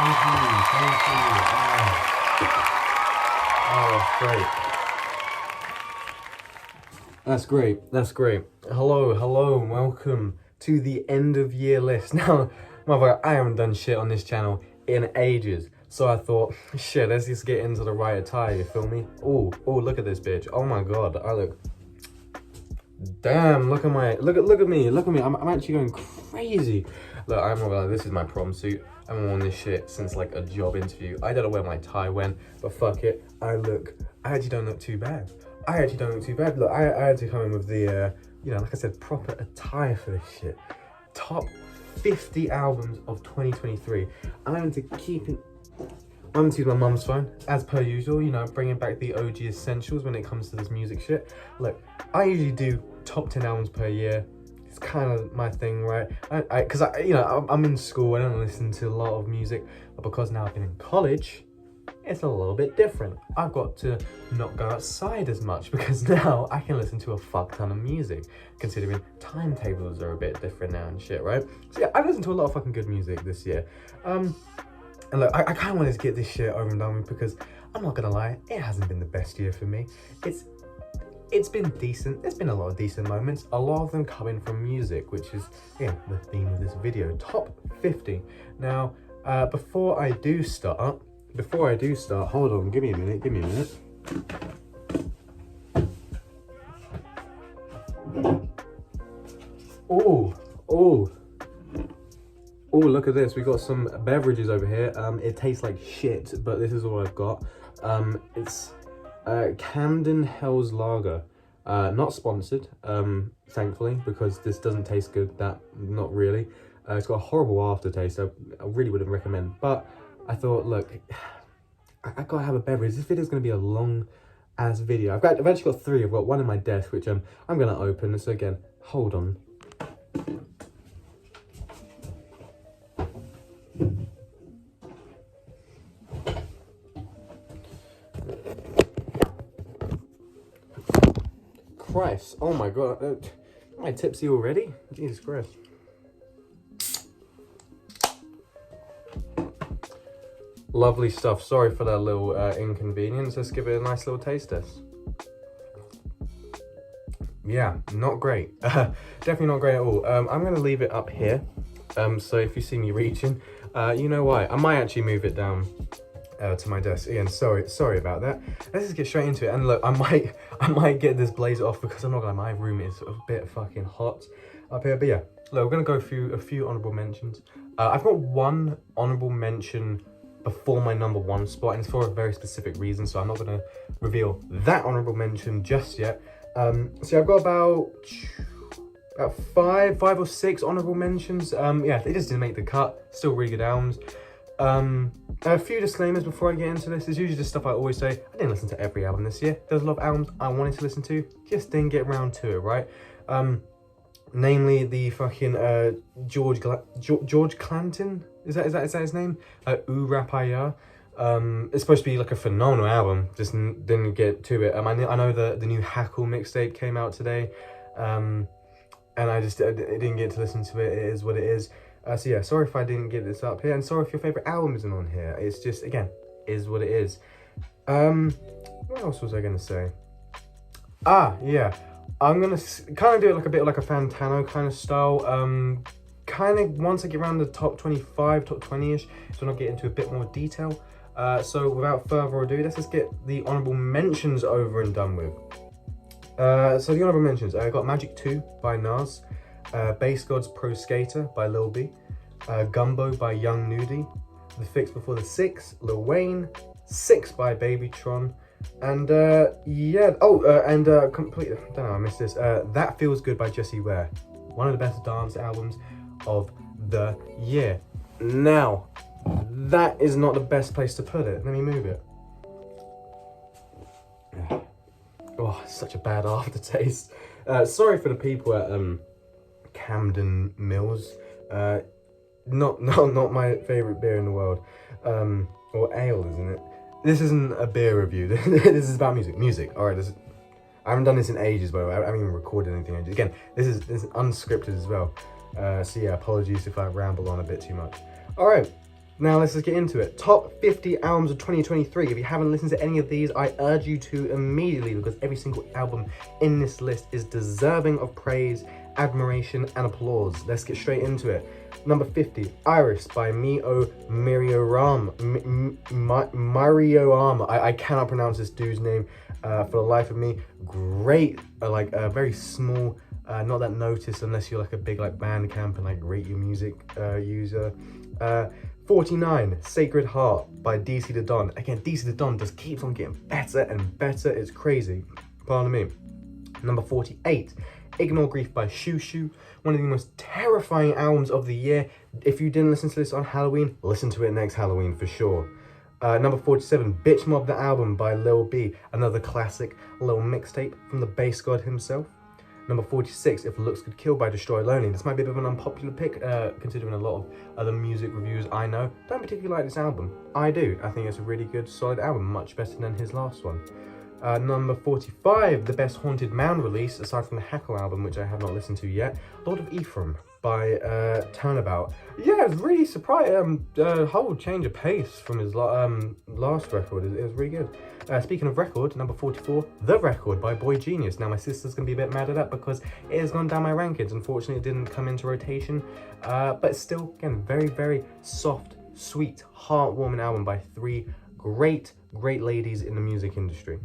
Thank you. Great. That's great. That's great. Hello, and welcome to the end of year list. Now, motherfucker, I haven't done shit on this channel in ages. So I thought, shit, let's just get into the right attire, you feel me? Oh, look at this bitch. Oh my god, I look... Damn, look at me. I'm actually going crazy. Look, I'm not gonna lie, this is my prom suit. I haven't worn this shit since like a job interview. I don't know where my tie went, but fuck it. I actually don't look too bad. Look, I had to come in with the, like I said, proper attire for this shit. Top 50 albums of 2023. I'm going to keep it. I'm going to use my mum's phone, as per usual, bringing back the OG essentials when it comes to this music shit. Look, I usually do top 10 albums per year. It's kind of my thing, right? Because I'm in school, I don't listen to a lot of music, but because now I've been in college, it's a little bit different. I've got to not go outside as much because now I can listen to a fuck ton of music, considering timetables are a bit different now and shit, right? So yeah, I've listened to a lot of fucking good music this year. And look, I kind of wanted to get this shit over and done with because I'm not gonna lie, it hasn't been the best year for me. It's been decent. There's been a lot of decent moments, a lot of them coming from music, which is, again, the theme of this video, top 50. Now, before I do start, hold on, give me a minute. Oh, look at this. We got some beverages over here. It tastes like shit, but this is all I've got. It's Camden Hell's Lager. Not sponsored, thankfully, because this doesn't taste good, not really. It's got a horrible aftertaste, so I really wouldn't recommend. But I thought, look, I gotta have a beverage. This video's gonna be a long ass video. I've actually got three. I've got one in my desk, which I'm gonna open. So again, hold on. Christ, oh my god, am I tipsy already? Jesus Christ. Lovely stuff. Sorry for that little inconvenience. Let's give it a nice little taste test. Yeah, not great. Definitely not great at all. I'm going to leave it up here. So if you see me reaching, you know why. I might actually move it down to my desk. Ian, sorry about that. Let's just get straight into it. And look, I might get this blazer off because I'm not gonna lie, my room is a bit fucking hot up here. But yeah, look, we're gonna go through a few honorable mentions. I've got one honorable mention before my number one spot, and it's for a very specific reason, so I'm not gonna reveal that honorable mention just yet. So I've got about five or six honorable mentions. Yeah, they just didn't make the cut. Still really good albums. A few disclaimers before I get into this. It's usually just stuff I always say. I didn't listen to every album this year. There's a lot of albums I wanted to listen to, just didn't get around to it, right? Namely the fucking George Clanton. Is that his name? Ooh Rapaya. It's supposed to be like a phenomenal album. Just didn't get to it. I know the new Hackle mixtape came out today. And I didn't get to listen to it. It is what it is. So yeah, sorry if I didn't get this up here, and sorry if your favourite album isn't on here. It's just, again, is what it is. What else was I going to say? Yeah. I'm going to kind of do it like a bit like a Fantano kind of style. Kind of, once I get around the top 25, top 20-ish, so I'll get into a bit more detail. So without further ado, let's just get the honourable mentions over and done with. So the honourable mentions, I got Magic 2 by Nas. Bass Gods Pro Skater by Lil B, Gumbo by Young Nudy, The Fix Before the Six, Lil Wayne, Six by Babytron, and completely, I don't know, I missed this, That Feels Good by Jessie Ware, one of the best dance albums of the year. Now, that is not the best place to put it. Let me move it. Oh, such a bad aftertaste. Sorry for the people at Camden Mills. Not my favourite beer in the world. Or ale, isn't it? This isn't a beer review. This is about music. All right, I haven't done this in ages, by the way. I haven't even recorded anything in ages. Again, this is unscripted as well. So yeah, apologies if I ramble on a bit too much. All right, Now let's just get into it. Top 50 albums of 2023. If you haven't listened to any of these, I urge you to immediately, because every single album in this list is deserving of praise, admiration, and applause. Let's get straight into it. Number 50, Iris by Mio Marioyama. Marioyama. I cannot pronounce this dude's name for the life of me. Great, like a very small, not that noticed unless you're like a big like Bandcamp and like rate your music user. 49, Sacred Heart by DC the Don. Again, DC the Don just keeps on getting better and better. It's crazy. Pardon me. Number 48, Ignore Grief by Shoo Shoo. One of the most terrifying albums of the year. If you didn't listen to this on Halloween, listen to it next Halloween for sure. Number 47, Bitch Mob the Album by Lil B. Another classic little mixtape from the bass god himself. Number 46, If Looks Could Kill by Destroy Lonely. This might be a bit of an unpopular pick, considering a lot of other music reviews I know don't particularly like this album. I do. I think it's a really good, solid album, much better than his last one. Number 45, the best Haunted Mound release, aside from the Hackle album, which I have not listened to yet, Lord of Ephraim by Turnabout. Yeah, it's really surprising. Whole change of pace from his last record. It was really good. Speaking of record, number 44, The Record by Boy Genius. Now my sister's gonna be a bit mad at that because it has gone down my rankings. Unfortunately, it didn't come into rotation, but still, again, very, very soft, sweet, heartwarming album by three great ladies in the music industry.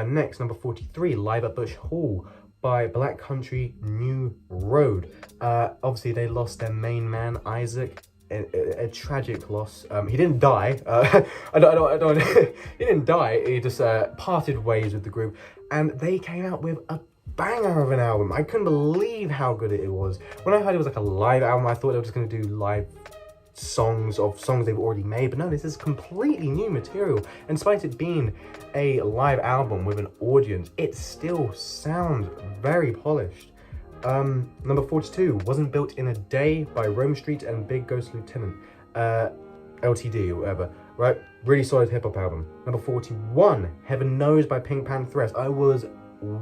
Next, number 43, Live at Bush Hall by Black Country New Road. Obviously, they lost their main man, Isaac. A tragic loss. He didn't die. I don't. He didn't die. He just parted ways with the group, and they came out with a banger of an album. I couldn't believe how good it was. When I heard it was like a live album, I thought they were just gonna do live songs they've already made, but no, this is completely new material. And despite it being a live album with an audience, it still sounds very polished. Number 42, Wasn't Built in a Day by Rome Street and Big Ghost Lieutenant, LTD or whatever, right? Really solid hip-hop album. Number 41, Heaven Knows by Pink Pantheress. I was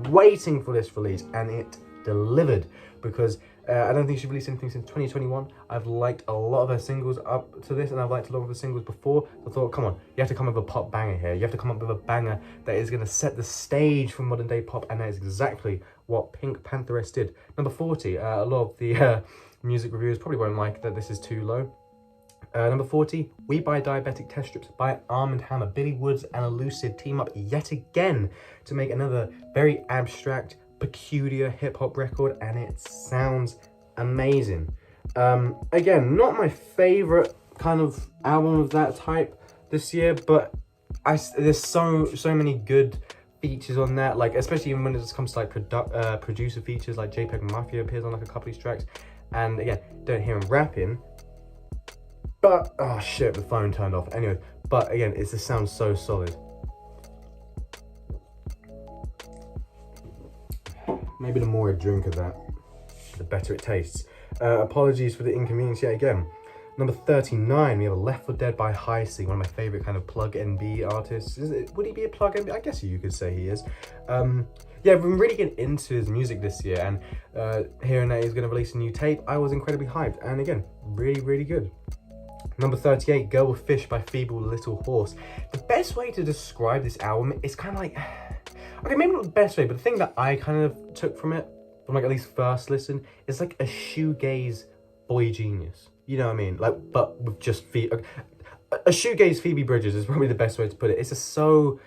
waiting for this release and it delivered, because I don't think she released anything since 2021. I've liked a lot of her singles up to this, and I've liked a lot of her singles before. So I thought, come on, you have to come up with a pop banger here. You have to come up with a banger that is going to set the stage for modern day pop, and that is exactly what Pink Pantheress did. Number 40, a lot of the music reviewers probably won't like that this is too low. Number 40, We Buy Diabetic Test Strips by Arm & Hammer. Billy Woods and Elucid team up yet again to make another very abstract, peculiar hip-hop record, and it sounds amazing. Again, not my favorite kind of album of that type this year, but there's so many good features on that, like especially when it just comes to like producer features, like JPEG Mafia appears on like a couple of these tracks, and again, don't hear him rapping, but oh shit, the phone turned off. Anyway, but again, it just sounds so solid. Maybe the more I drink of that, the better it tastes. Apologies for the inconvenience yet again. Number 39, we have Left 4 Dead by High C, one of my favorite kind of plug NB artists. Would he be a plug NB? I guess you could say he is. Yeah, I've been really getting into his music this year, and hearing that he's going to release a new tape, I was incredibly hyped. And again, really good. Number 38, Girl with Fish by Feeble Little Horse. The best way to describe this album is kind of like, okay, maybe not the best way, but the thing that I kind of took from it, from like at least first listen, is like a shoegaze Boy Genius. You know what I mean? Like, but with just a shoegaze Phoebe Bridgers is probably the best way to put it. It's just so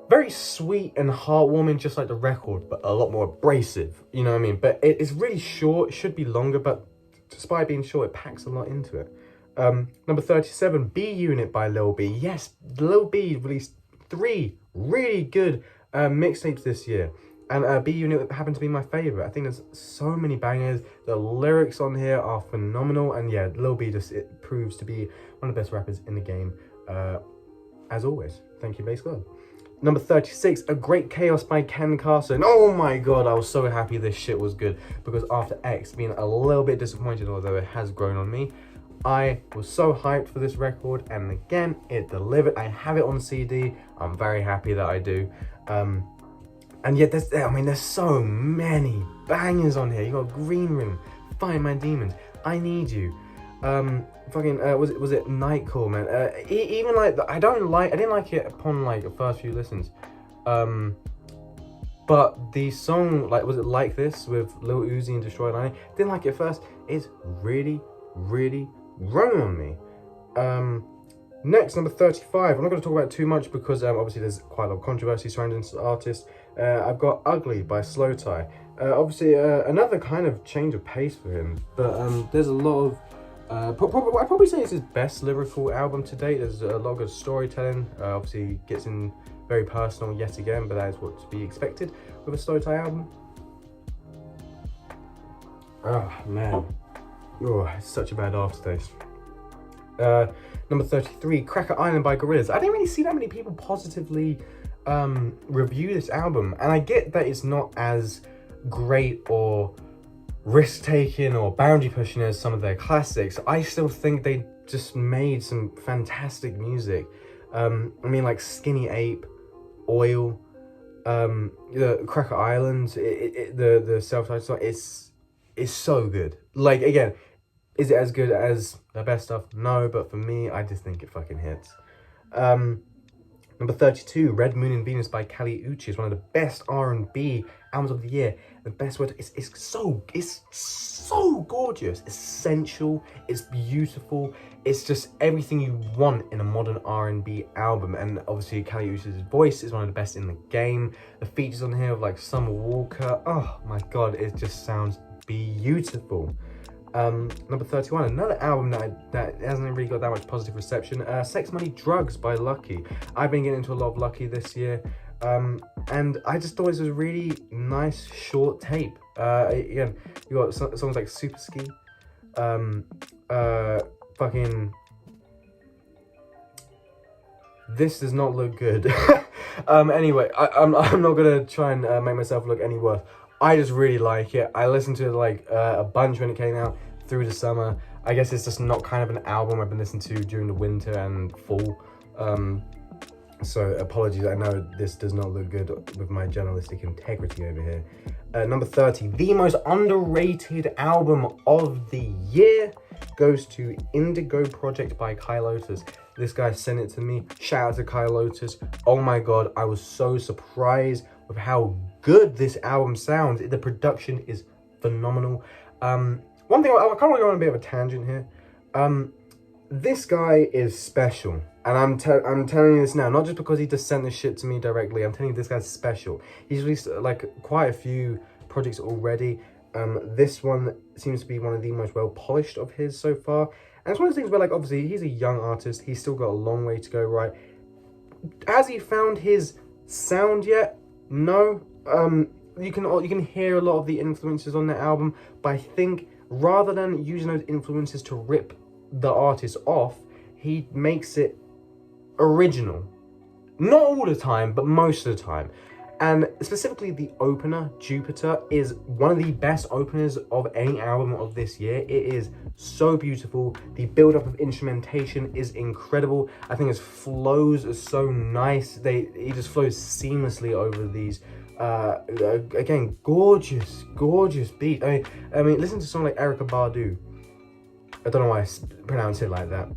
very sweet and heartwarming, just like the record, but a lot more abrasive. You know what I mean? But it's really short. It should be longer, but despite being short, it packs a lot into it. Number 37, B Unit by Lil B. Yes, Lil B released 3 really good mixtapes this year, and B Unit happened to be my favorite. I think there's so many bangers. The lyrics on here are phenomenal, and yeah, Lil B it proves to be one of the best rappers in the game, as always. Thank you, Bass God. Number 36, A Great Chaos by Ken Carson. Oh my god, I was so happy this shit was good, because after X being a little bit disappointed, although it has grown on me, I was so hyped for this record, and again, it delivered. I have it on CD. I'm very happy that I do. And yet, there's so many bangers on here. You got Green Room, Fight My Demons, I Need You, Was it Nightcall, man? Even like I didn't like it upon like the first few listens. But the song, like, was it Like This with Lil Uzi and Destroy Lining? Didn't like it at first. It's really, really growing on me. Next, number 35. I'm not going to talk about it too much because obviously there's quite a lot of controversy surrounding this artist. I've got Ugly by Slow Tie. Obviously, another kind of change of pace for him. But there's a lot of... I'd probably say it's his best lyrical album to date. There's a lot of good storytelling. Obviously, gets in very personal yet again, but that is what to be expected with a Slow Tie album. Oh, man. Oh, it's such a bad aftertaste. Number 33, Cracker Island by Gorillaz. I didn't really see that many people positively review this album, and I get that it's not as great or risk-taking or boundary-pushing as some of their classics. I still think they just made some fantastic music. I mean, like Skinny Ape, Oil, the Cracker Island, the self-titled song, it's so good. Like, again, is it as good as the best stuff? No, but for me, I just think it fucking hits. Number 32, Red Moon and Venus by Kali Uchis is one of the best R&B albums of the year. The best word, it's so gorgeous. It's sensual, it's beautiful. It's just everything you want in a modern R&B album. And obviously Kali Uchis' voice is one of the best in the game. The features on here of like Summer Walker, oh my God, it just sounds beautiful. Number 31, another album that hasn't really got that much positive reception, Sex Money Drugs by Lucky. I've been getting into a lot of Lucky this year, and I just thought it was a really nice short tape. Again, you got songs like Super Ski, this does not look good. Anyway, I'm not gonna try and make myself look any worse. I just really like it. I listened to it like a bunch when it came out through the summer. I guess it's just not kind of an album I've been listening to during the winter and fall. So apologies, I know this does not look good with my journalistic integrity over here. Number 30, the most underrated album of the year goes to Indigo Project by Kai Lotus. This guy sent it to me. Shout out to Kai Lotus. Oh my God, I was so surprised with how good this album sounds. The production is phenomenal. One thing, I kind of go on a bit of a tangent here. This guy is special, and I'm telling you this now, not just because he just sent this shit to me directly. I'm telling you, this guy's special. He's released like quite a few projects already. This one seems to be one of the most well polished of his so far, and it's one of those things where, like, obviously he's a young artist. He's still got a long way to go, right? Has he found his sound yet? No. You can hear a lot of the influences on the album, but I think rather than using those influences to rip the artist off, he makes it original. Not all the time, but most of the time. And specifically the opener, Jupiter, is one of the best openers of any album of this year. It is so beautiful. The build-up of instrumentation is incredible. I think his flows are so nice. He just flows seamlessly over these again, gorgeous beat. I mean, listen to a song like Erykah Badu. I don't know why I pronounce it like that.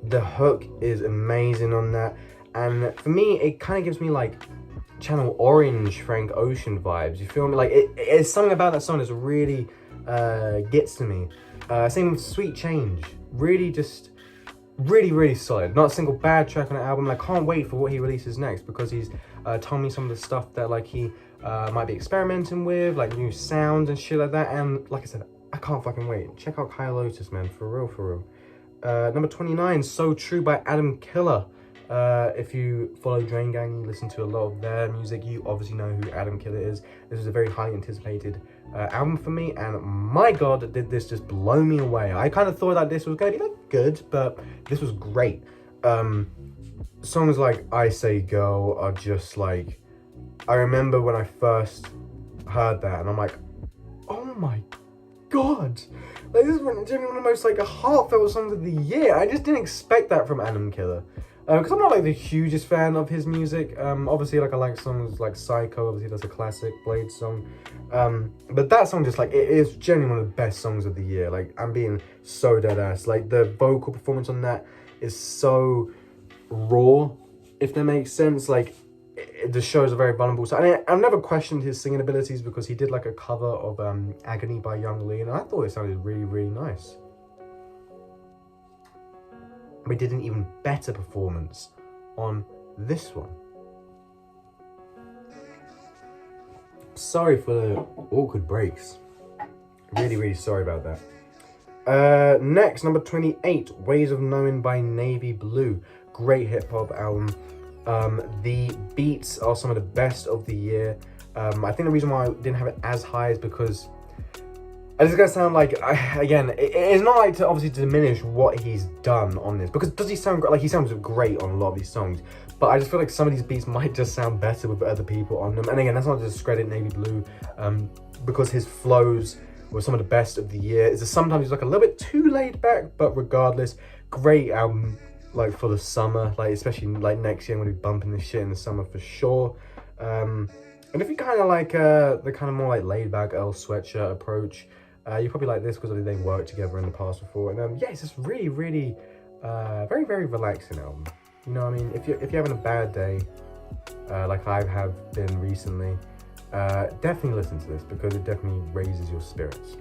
The hook is amazing on that, and for me, it kind of gives me like Channel Orange, Frank Ocean vibes. You feel me? Like it's something about that song that really gets to me. Same with Sweet Change. Really, just really solid. Not a single bad track on the album. I can't wait for what he releases next, because he's told me some of the stuff that like he might be experimenting with, like new sounds and shit like that. And like I said, I can't fucking wait. Check out Kai Lotus, man, for real. Number 29, So True by Adam Killer. If you follow Drain Gang, you listen to a lot of their music, you obviously know who Adam Killer is. This was a very highly anticipated album for me, and my God, did this just blow me away. I kind of thought that this was going to be like good, but this was great. Songs like I Say Girl are just like, I remember when I first heard that, and I'm like, oh my God, like this is one of the most like heartfelt songs of the year. I just didn't expect that from Adam Killer. Because I'm not like the hugest fan of his music. Obviously, like I like songs like Psycho. Obviously, that's a classic Blade song. But that song just like it is genuinely one of the best songs of the year. Like I'm being so dead ass. Like the vocal performance on that is so raw, if that makes sense. Like the shows a very vulnerable. So I mean, I've never questioned his singing abilities because he did like a cover of Agony by Young Lee, and I thought it sounded really, really nice. We did an even better performance on this one. Sorry for the awkward breaks. Really, really sorry about that. Next, number 28, Ways of Knowing by Navy Blue. Great hip hop album. The beats are some of the best of the year. I think the reason why I didn't have it as high is because this is gonna sound like, again, it's not like to obviously diminish what he's done on this, because does he sound great? Like he sounds great on a lot of these songs, but I just feel like some of these beats might just sound better with other people on them. And again, that's not to discredit Navy Blue, because his flows were some of the best of the year. It's just sometimes he's like a little bit too laid back, but regardless, great album. Like for the summer, like especially like next year, I'm gonna be bumping this shit in the summer for sure. And if you kind of like the kind of more like laid back Earl Sweatshirt approach, you probably like this because they've worked together in the past before. And yeah, it's just really, really, very, very relaxing album. You know what I mean? If you're having a bad day, like I have been recently, definitely listen to this because it definitely raises your spirits.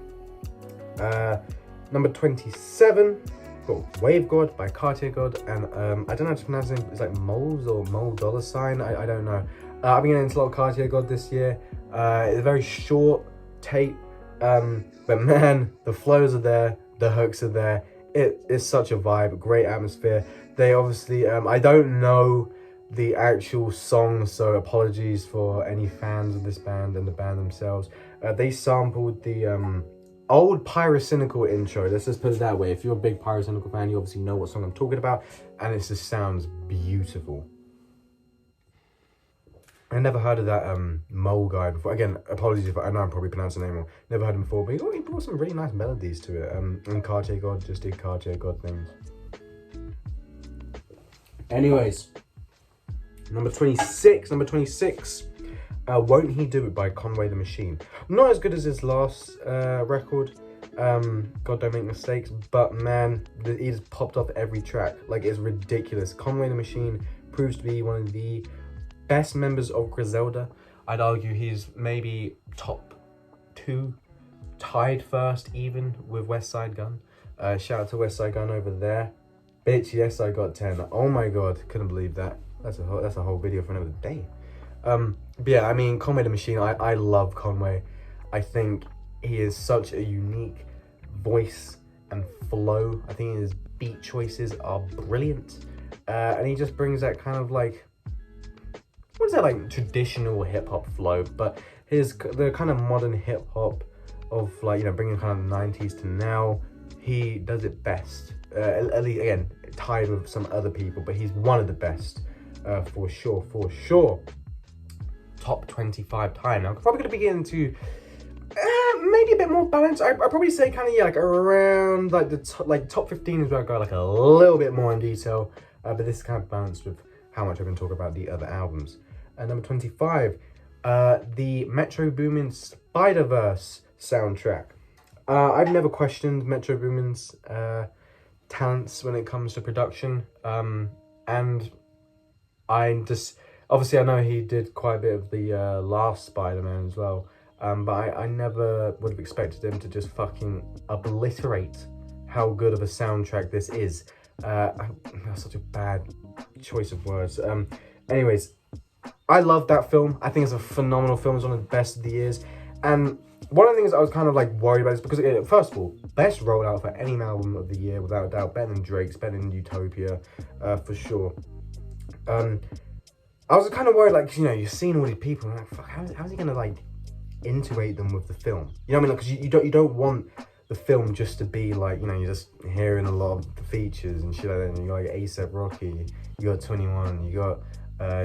Number 27. Got Wave God by Cartier God, and I don't know how to pronounce it. It's like Moles or Mole Dollar Sign. I don't know. I've been getting into a lot of Cartier God this year. It's a very short tape, but man, the flows are there, the hooks are there. It is such a vibe, great atmosphere. They obviously, I don't know the actual song, so apologies for any fans of this band and the band themselves. They sampled the old Pyrocynical intro, let's just put it that way. If you're a big Pyrocynical fan, you obviously know what song I'm talking about, and it just sounds beautiful. I never heard of that Mole guy before. Again, apologies if I know I'm probably pronouncing the name wrong. Never heard him before, but he brought some really nice melodies to it. And Cartier God just did Cartier God things. Anyways, number 26. Won't He Do It by Conway the Machine. Not as good as his last record, God Don't Make Mistakes, but man, he's popped off every track. Like, it's ridiculous. Conway the Machine proves to be one of the best members of Griselda. I'd argue he's maybe top 2, tied first even with Westside Gunn. Shout out to Westside Gunn over there. Bitch, yes, I got 10. Oh my god, couldn't believe that. That's a whole video for another day. But yeah, I mean, Conway the Machine, I love Conway. I think he is such a unique voice and flow. I think his beat choices are brilliant. And he just brings that kind of like, what is that, like traditional hip hop flow, but the kind of modern hip hop of, like, you know, bringing kind of 90s to now, he does it best. At least, again, tied with some other people, but he's one of the best, for sure. Top 25 time. Now, I'm probably going to begin to maybe a bit more balanced. I'd probably say kind of, yeah, like around like the top 15 is where I go like a little bit more in detail, but this is kind of balanced with how much I've been talking about the other albums. Number 25, the Metro Boomin Spider-Verse soundtrack. I've never questioned Metro Boomin's talents when it comes to production, and I just, obviously I know he did quite a bit of the last Spider-Man as well, but I never would have expected him to just fucking obliterate how good of a soundtrack this is. That's such a bad choice of words. Anyways, I love that film. I think it's a phenomenal film. It's one of the best of the years. And one of the things I was kind of like worried about is because, first of all, best rollout for any album of the year, without a doubt. Better than Drake's, better than Utopia, for sure. I was kind of worried, like, you know, you're seeing all these people, and I'm like, fuck, how's he gonna like integrate them with the film? You know what I mean? Because you don't want the film just to be like, you know, you're just hearing a lot of the features and shit like that. And you got like A$AP Rocky, you got 21, you got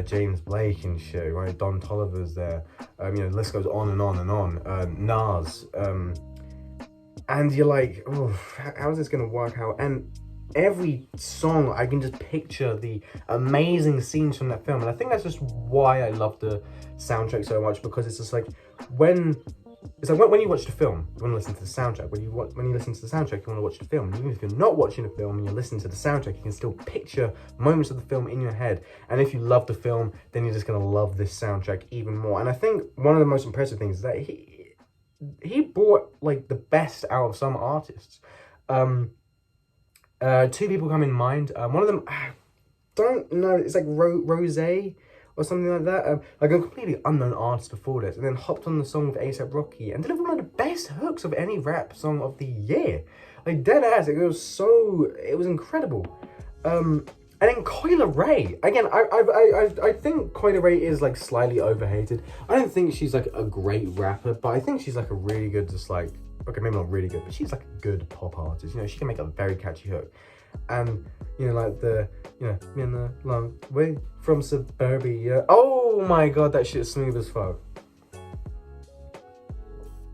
James Blake and shit, right? Don Toliver's there. You know, the list goes on and on and on. Nas. And you're like, oh, how is this gonna work out? And every song, I can just picture the amazing scenes from that film. And I think that's just why I love the soundtrack so much, because it's just like when you watch the film, you want to listen to the soundtrack. When you listen to the soundtrack, you want to watch the film. Even if you're not watching the film and you're listening to the soundtrack, you can still picture moments of the film in your head. And if you love the film, then you're just gonna love this soundtrack even more. And I think one of the most impressive things is that he brought like the best out of some artists. Two people come in mind. One of them, I don't know, it's like Rose or something like that. Like a completely unknown artist before this, and then hopped on the song with A$AP Rocky and delivered one of the best hooks of any rap song of the year. Like dead ass, it was incredible. And then Coi Leray. Again, I think Coi Leray is like slightly overhated. I don't think she's like a great rapper, but I think she's like a really good, just like, okay, maybe not really good, but she's like a good pop artist. You know, she can make a very catchy hook. And, you know, like in the long way from suburbia. Oh my god, that shit is smooth as fuck.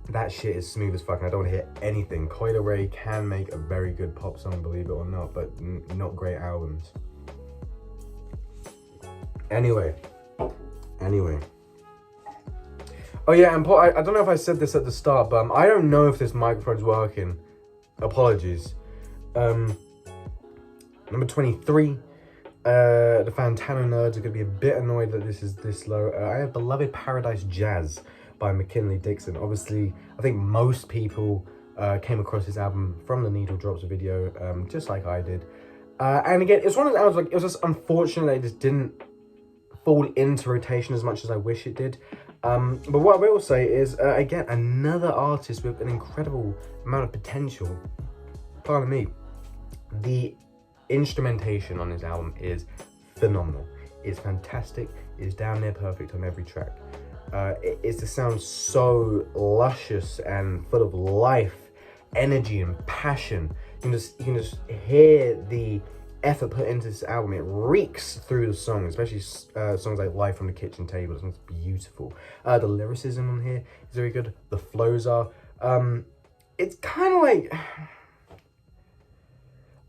That shit is smooth as fuck, and I don't want to hear anything. Coi Leray can make a very good pop song, believe it or not, but not great albums. Anyway. Oh yeah, and Paul, I don't know if I said this at the start, but I don't know if this microphone's working. Apologies. Number 23. The Fantano nerds are going to be a bit annoyed that this is this low. I have Beloved Paradise Jazz by McKinley Dixon. Obviously, I think most people came across this album from the Needle Drops video, just like I did. And again, it's one of the albums, like, it was just unfortunate that it just didn't fall into rotation as much as I wish it did. But what I will say is, again, another artist with an incredible amount of potential. Pardon me. The instrumentation on this album is phenomenal. It's fantastic. It's damn near perfect on every track. It just sounds so luscious and full of life, energy, and passion. You can just hear the effort put into this album. It reeks through the song, especially songs like Live from the Kitchen Table. It's beautiful. The lyricism on here is very good. The flows are. It's kind of like,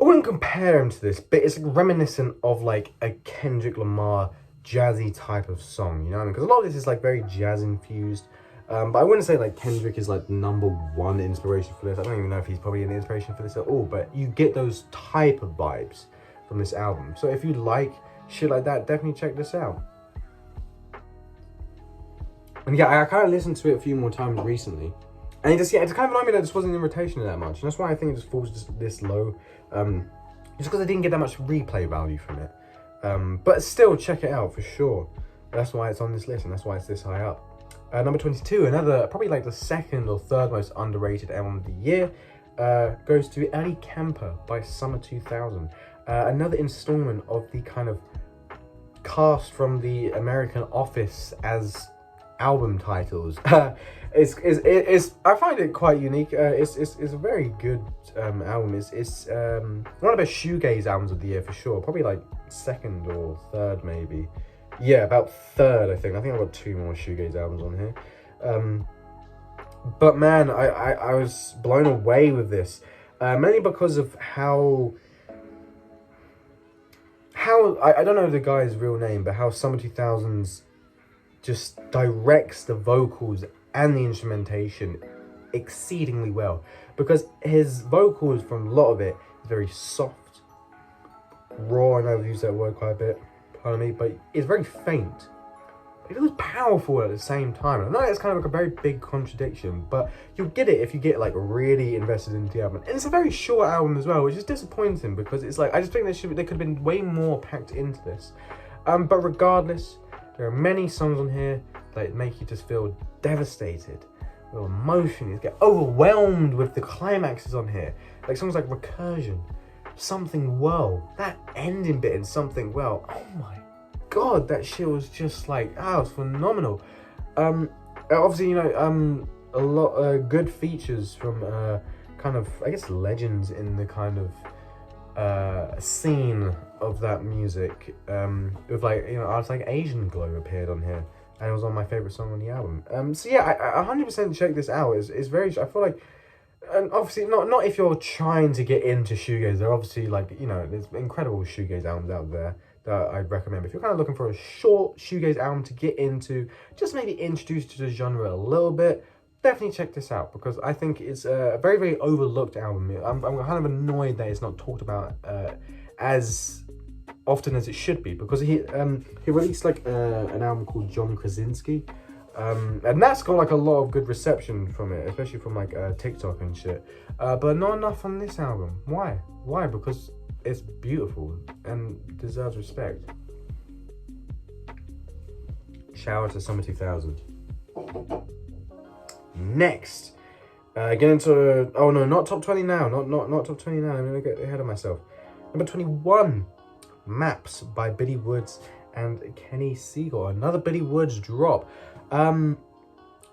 I wouldn't compare him to this, but it's like reminiscent of like a Kendrick Lamar jazzy type of song, you know what I mean? Because a lot of this is like very jazz infused. But I wouldn't say like Kendrick is like number one inspiration for this. I don't even know if he's probably an inspiration for this at all, but you get those type of vibes from this album. So if you like shit like that, definitely check this out. And yeah, I kind of listened to it a few more times recently, and it's kind of annoyed me that this wasn't in rotation that much, and that's why I think it just falls just this low, just because I didn't get that much replay value from it. But still, check it out for sure. That's why it's on this list, and that's why it's this high up. Number 22, another, probably like the second or third most underrated album of the year, goes to Ali Camper by Summer 2000. Another installment of the kind of cast from the American Office as album titles. It's I find it quite unique. It's a very good album. It's one of the best shoegaze albums of the year for sure. Probably like second or third maybe. Yeah, about third I think. I've got two more shoegaze albums on here. But man, I was blown away with this. Mainly because of how I don't know the guy's real name, but how Summer 2000s just directs the vocals and the instrumentation exceedingly well, because his vocals, from a lot of it, is very soft, raw. I know I've used that word quite a bit, pardon me, but it's very faint. It feels powerful at the same time. I know it's kind of like a very big contradiction, but you'll get it if you get like really invested into the album. And it's a very short album as well, which is disappointing, because it's like, I just think there could have been way more packed into this. But regardless, there are many songs on here that make you just feel devastated with emotion. You get overwhelmed with the climaxes on here. Like songs like Recursion, Something Well. That ending bit in Something Well, oh my god, that shit was just like, it was phenomenal. Obviously, you know, a lot good features from kind of, I guess, legends in the kind of scene of that music. With like, you know, artists like Asian Glow appeared on here, and it was on my favorite song on the album. So yeah, I 100% check this out. It's very, I feel like And obviously, not if you're trying to get into shoegaze. There are obviously, like, you know, there's incredible shoegaze albums out there that I'd recommend. If you're kind of looking for a short shoegaze album to get into, just maybe introduce to the genre a little bit, definitely check this out, because I think it's a very, very overlooked album. I'm kind of annoyed that it's not talked about as often as it should be, because he released like an album called John Krasinski. And that's got like a lot of good reception from it, especially from like TikTok and shit. But not enough on this album. Why? Why? Because it's beautiful and deserves respect. Shout out to Summer 2000. Next, get into oh no, not top 20 now. Not top 20 now. I'm gonna get ahead of myself. Number 21, Maps by Billy Woods and Kenny Segal. Another Billy Woods drop.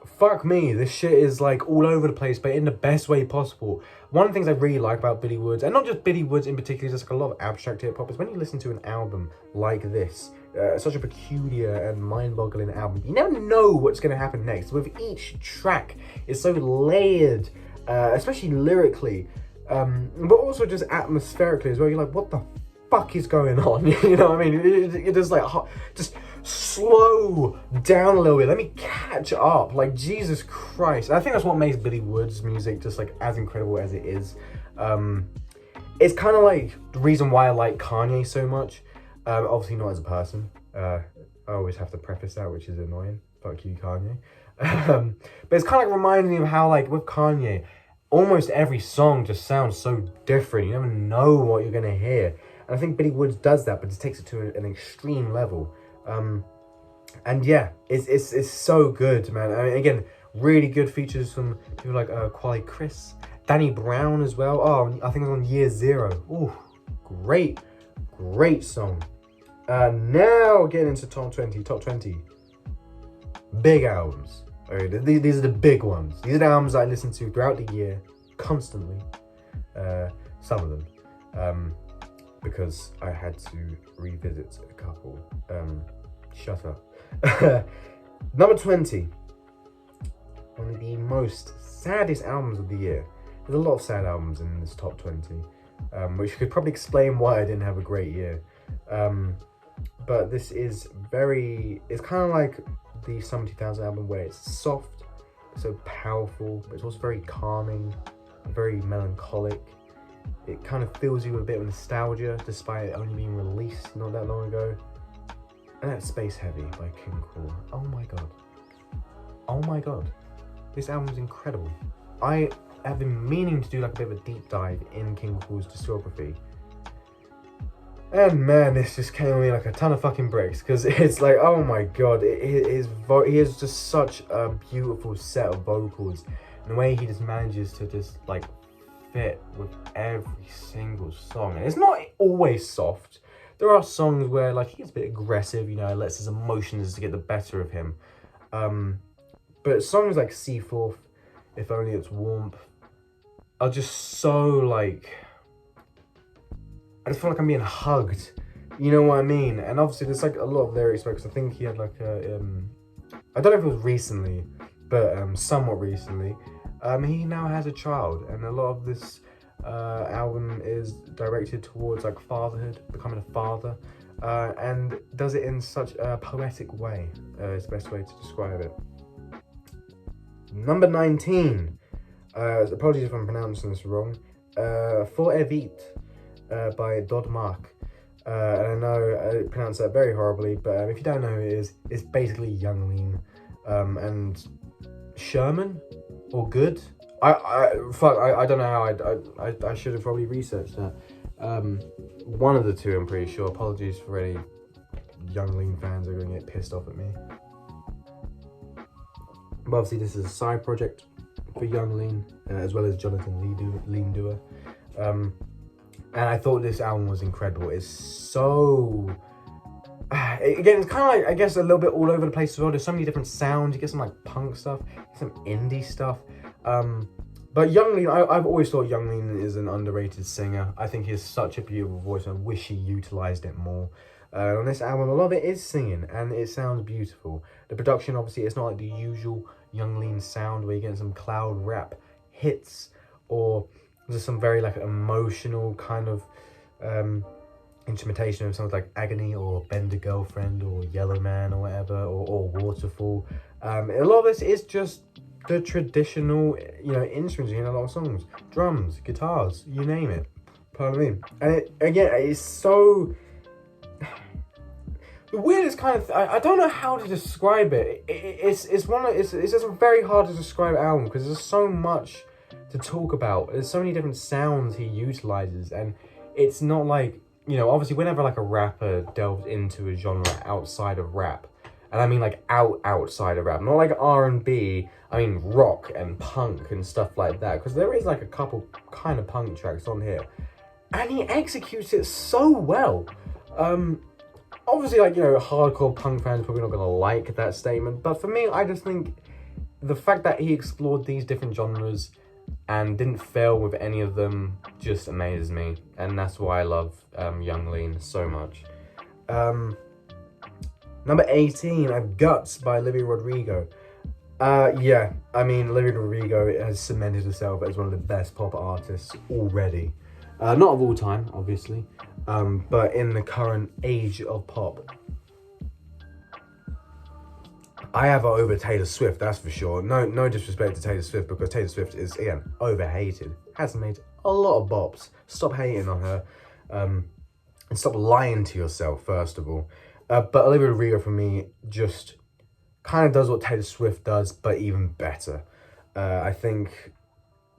Fuck me, this shit is like all over the place, but in the best way possible. One of the things I really like about Billy Woods, and not just Billy Woods in particular, just like a lot of abstract hip hop, is when you listen to an album like this, such a peculiar and mind-boggling album, you never know what's going to happen next. With each track, it's so layered, especially lyrically, but also just atmospherically as well. You're like, what the fuck is going on? You know what I mean? It just like, just slow down a little bit, let me catch up, like, Jesus Christ. I think that's what makes Billy Woods music just like as incredible as it is. It's kind of like the reason why I like Kanye so much. Obviously not as a person, I always have to preface that, which is annoying, fuck you Kanye. But it's kind of like reminding me of how, like, with Kanye, almost every song just sounds so different. You never know what you're gonna hear, and I think Billy Woods does that, but just takes it to an extreme level. And yeah, it's so good, man. I mean, again, really good features from people like Quali Chris, Danny Brown as well. Oh, I think it was on Year Zero. Ooh, great song. Now getting into top 20 big albums. Okay, these are the big ones. These are the albums I listen to throughout the year constantly. Some of them, because I had to revisit a couple. Shut up. Number 20. One of the most saddest albums of the year. There's a lot of sad albums in this top 20, which could probably explain why I didn't have a great year. But this is it's kind of like the Summer 2000 album, where it's soft, so powerful, but it's also very calming, very melancholic. It kind of fills you with a bit of nostalgia, despite it only being released not that long ago. And that's Space Heavy by King Kool. Oh my god. Oh my god. This album is incredible. I have been meaning to do like a bit of a deep dive in King Kool's discography. And man, this just came on me like a ton of fucking bricks, because it's like, oh my god, he has just such a beautiful set of vocals, and the way he just manages to just like fit with every single song. And it's not always soft. There are songs where like he gets a bit aggressive, you know, lets his emotions to get the better of him. But songs like Seaforth, If Only It's Warmth, are just so like, I just feel like I'm being hugged. You know what I mean? And obviously there's like a lot of lyrics, because I think he had like a, I don't know if it was recently, but somewhat recently, he now has a child, and a lot of this album is directed towards like fatherhood, becoming a father, and does it in such a poetic way. Is the best way to describe it. Number 19, apologies if I'm pronouncing this wrong, For Evite by Dod Mark. And I know I pronounce that very horribly, but if you don't know who it is, it's basically Young Lean and Sherman or Good. I don't know how. I should have probably researched that. One of the two, I'm pretty sure. Apologies for any Young Lean fans who are going to get pissed off at me. But obviously this is a side project for Young Lean, as well as Jonathan Lean Doer. And I thought this album was incredible. It's so... Again, it's kind of like, I guess, a little bit all over the place as well. There's so many different sounds. You get some like punk stuff, some indie stuff. But Young Lean, I've always thought Young Lean is an underrated singer. I think he has such a beautiful voice, and I wish he utilised it more. On this album, a lot of it is singing, and it sounds beautiful. The production, obviously, it's not like the usual Young Lean sound where you get some cloud rap hits or just some very like emotional kind of instrumentation of songs like Agony or Bend a Girlfriend or Yellow Man or whatever, or Waterfall. A lot of this is just the traditional, you know, instruments in a lot of songs. Drums, guitars, you name it. Pardon me. And it, again, it's so... The weirdest kind of... I don't know how to describe it. It's just a very hard to describe album because there's so much to talk about. There's so many different sounds he utilizes, and it's not like, you know, obviously whenever like a rapper delves into a genre outside of rap, and I mean like outside of rap, not like R&B, I mean rock and punk and stuff like that, because there is like a couple kind of punk tracks on here, and he executes it so well. Obviously, like, you know, hardcore punk fans are probably not gonna like that statement, but for me, I just think the fact that he explored these different genres and didn't fail with any of them just amazes me, and that's why I love Young Lean so much. Number 18, I have Guts by Olivia Rodrigo. Yeah, I mean, Olivia Rodrigo has cemented herself as one of the best pop artists already. Not of all time, obviously, but in the current age of pop. I have her over Taylor Swift, that's for sure. No disrespect to Taylor Swift, because Taylor Swift is, again, overhated. Has made a lot of bops. Stop hating on her, and stop lying to yourself, first of all. But Olivia Rodrigo, for me, just kind of does what Taylor Swift does, but even better. I think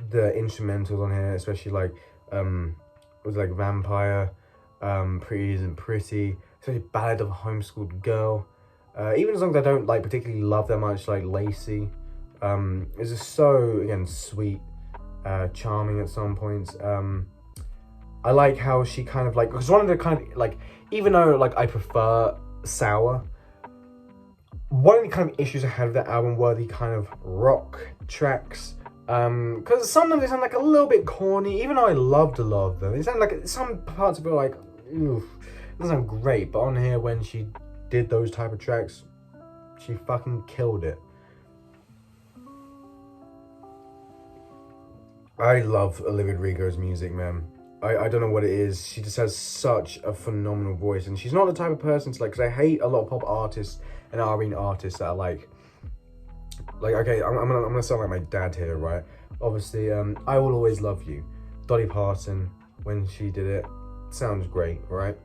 the instrumentals on here, especially like, was like Vampire, Pretty Isn't Pretty, especially Ballad of a Homeschooled Girl. Even songs I don't like particularly love that much, like Lacey, is just so, again, sweet, charming at some points. I like how she kind of like, because one of the kind of like, even though like I prefer Sour, one of the kind of issues I had with that album were the kind of rock tracks, because some of them they sound like a little bit corny, even though I loved a lot of them. They sound like, some parts of it like, oof, it doesn't sound great, but on here when she did those type of tracks, she fucking killed it. I love Olivia Rodrigo's music, man. I don't know what it is. She just has such a phenomenal voice, and she's not the type of person to like, because I hate a lot of pop artists and R&B artists that are like okay, I'm gonna sound like my dad here, right? Obviously, I Will Always Love You, Dolly Parton, when she did it, sounds great, right?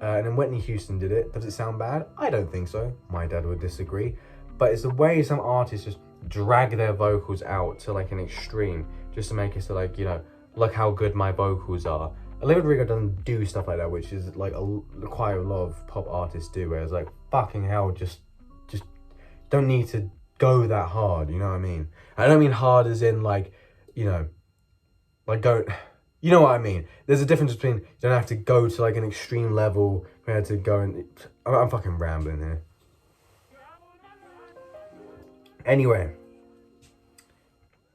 And then Whitney Houston did it. Does it sound bad? I don't think so. My dad would disagree. But it's the way some artists just drag their vocals out to like an extreme, just to make it so like, you know, look how good my vocals are. Olivia Rodrigo doesn't do stuff like that, which is like quite a lot of pop artists do, where it's like, fucking hell, just don't need to go that hard, you know what I mean? I don't mean hard as in like, you know, like don't... You know what I mean? There's a difference between you don't have to go to like an extreme level compared to going... I'm fucking rambling here. Anyway.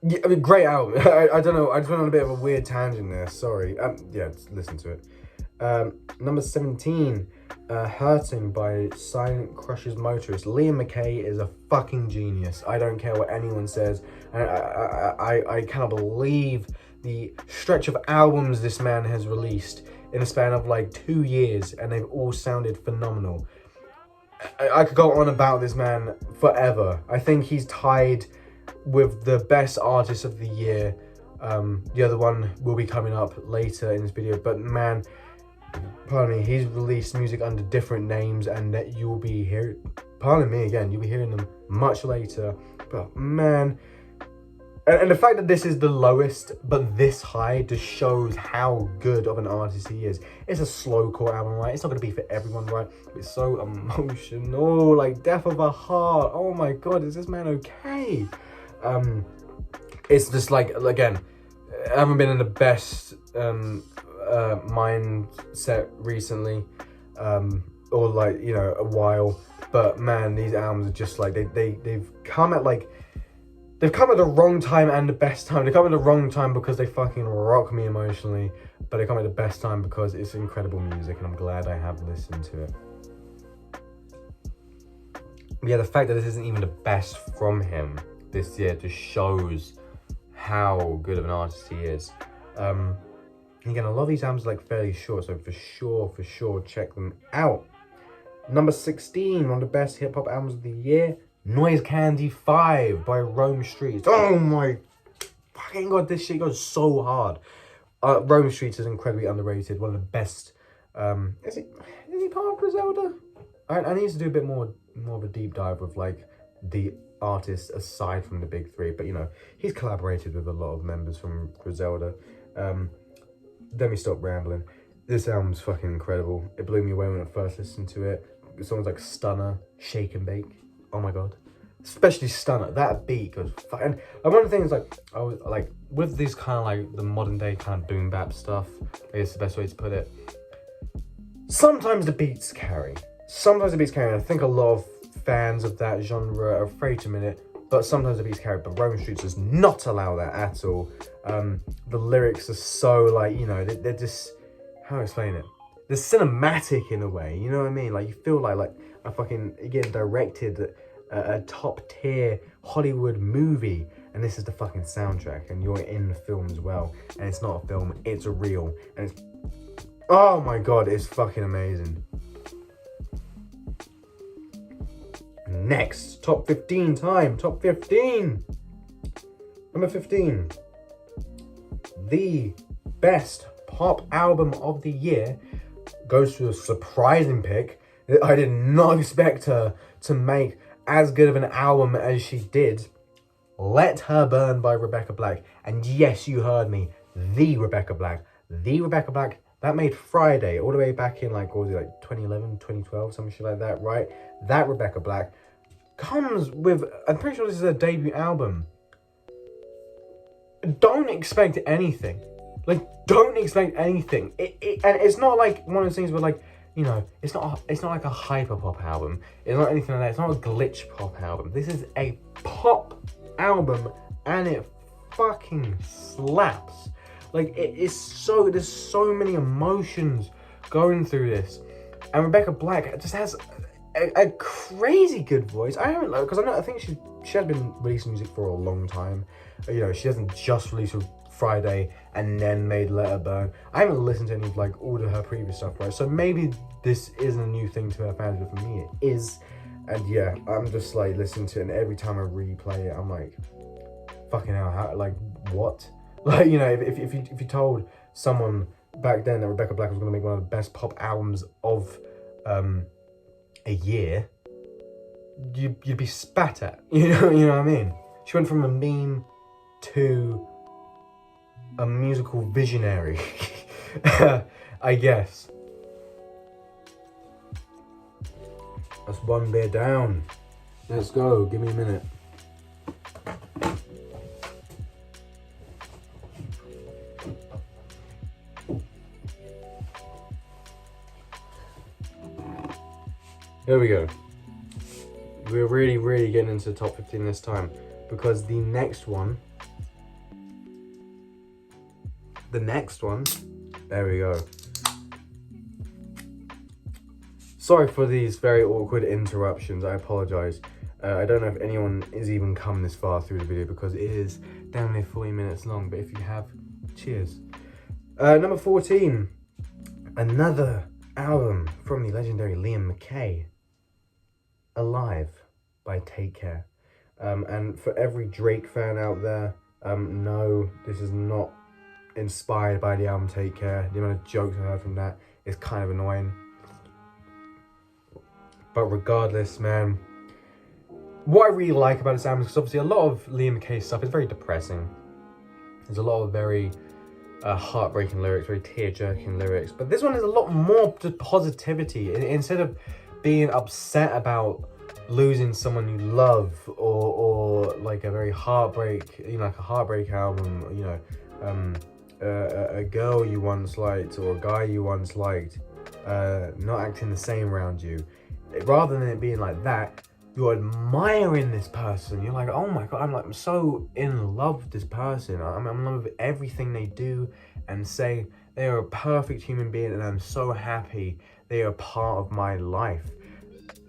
Yeah, I mean, great album. I don't know. I just went on a bit of a weird tangent there. Sorry. Yeah, just listen to it. Number 17. Hurting by Silent Crush's Motorist. Liam McKay is a fucking genius. I don't care what anyone says. And I cannot believe the stretch of albums this man has released in a span of like 2 years, and they've all sounded phenomenal. I could go on about this man forever. I think he's tied with the best artist of the year. The other one will be coming up later in this video, but man, pardon me, he's released music under different names, and that you will be hearing, pardon me again, you'll be hearing them much later. But man, and the fact that this is the lowest but this high just shows how good of an artist he is. It's a slowcore album, right? It's not going to be for everyone, right? It's so emotional, like Death of a Heart. Oh my god, is this man okay? It's just like, again, I haven't been in the best mindset recently, or like, you know, a while, but man, these albums are just like, they've come at like, they've come at the wrong time and the best time. They come at the wrong time because they fucking rock me emotionally, but they come at the best time because it's incredible music, and I'm glad I have listened to it. Yeah, the fact that this isn't even the best from him this year just shows how good of an artist he is. Again, a lot of these albums are like fairly short, so for sure, check them out. Number 16, one of the best hip hop albums of the year, Noise Candy 5 by Rome Streetz. Oh my fucking god, this shit goes so hard. Rome Streetz is incredibly underrated, one of the best. Is he part of Griselda? I need to do a bit more of a deep dive with like the artists aside from the big three, but you know, he's collaborated with a lot of members from Griselda. Let me stop rambling. This album's fucking incredible. It blew me away when I first listened to it. Songs like Stunner, Shake and Bake. Oh my god. Especially Stunner. That beat goes fucking... And one of the things I was like, with these kind of like the modern day kind of boom bap stuff, I guess the best way to put it. Sometimes the beats carry. I think a lot of fans of that genre are afraid to admit it, but sometimes the beats carry. But Rome Streetz does not allow that at all. The lyrics are so like, you know, they're just... How to explain it? They're cinematic in a way, you know what I mean? Like, you feel like a fucking, again, directed a top tier Hollywood movie, and this is the fucking soundtrack, and you're in the film as well, and it's not a film, it's a reel, and it's, oh my god, it's fucking amazing. Next, top 15 time, top 15. Number 15, the best pop album of the year goes to a surprising pick. I did not expect her to make as good of an album as she did. Let Her Burn by Rebecca Black. And yes, you heard me, the Rebecca Black. The Rebecca Black that made Friday all the way back in like, what was it, like 2011, 2012, some shit like that, right? That Rebecca Black comes with, I'm pretty sure this is her debut album. Don't expect anything. Like, don't expect anything. And it's not like one of those things where, like, you know, it's not like a hyper pop album. It's not anything like that. It's not a glitch pop album. This is a pop album, and it fucking slaps. Like, it is so, there's so many emotions going through this, and Rebecca Black just has a crazy good voice. I haven't, because I think she has been releasing music for a long time. You know, she doesn't just release Friday and then made Let Her Burn. I haven't listened to any of like all of her previous stuff, right? So maybe this isn't a new thing to her fans, but for me it is. And yeah, I'm just like listening to it, and every time I replay it, I'm like, fucking hell, how, like, what? Like, you know, if you told someone back then that Rebecca Black was going to make one of the best pop albums of a year, you'd be spat at. You know what I mean? She went from a meme to a musical visionary, I guess. That's one beer down. Let's go. Give me a minute. There we go. We're really getting into the top 15 this time, because the next one, there we go. Sorry for these very awkward interruptions, I apologize. I don't know if anyone has even come this far through the video, because it is damn near 40 minutes long, but if you have, cheers. Number 14, another album from the legendary Liam McKay, Alive by Take Care. And for every Drake fan out there, no, this is not inspired by the album Take Care. The amount of jokes I heard from that is kind of annoying. But regardless, man, what I really like about this album is, because obviously a lot of Liam McKay's stuff is very depressing. There's a lot of very heartbreaking lyrics, very tear-jerking lyrics. But this one is a lot more just positivity. Instead of being upset about losing someone you love, or like a very heartbreak, you know, like a heartbreak album, you know, a girl you once liked or a guy you once liked not acting the same around you. Rather than it being like that, you're admiring this person. You're like, oh my god, I'm so in love with this person. I'm in love with everything they do and say. They are a perfect human being, and I'm so happy they are part of my life.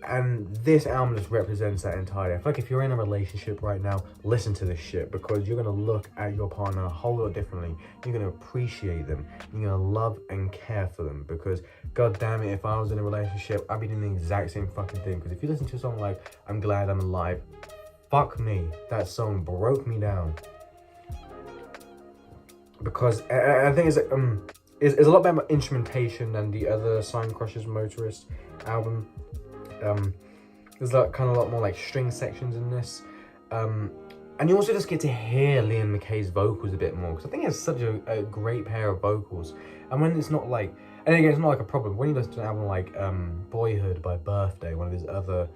And this album just represents that entirely. I feel like if you're in a relationship right now, listen to this shit, because you're gonna look at your partner a whole lot differently. You're gonna appreciate them. You're gonna love and care for them, because god damn it, if I was in a relationship, I'd be doing the exact same fucking thing. Because if you listen to a song like I'm Glad I'm Alive, fuck me, that song broke me down. Because I think it's a lot better instrumentation than the other Sign Crushers Motorist album. There's like kind of a lot more like string sections in this, and you also just get to hear Liam McKay's vocals a bit more, because I think it's such a great pair of vocals. And when it's not like, and again, it's not like a problem when you listen to an album like Boyhood by Birthday, one of his other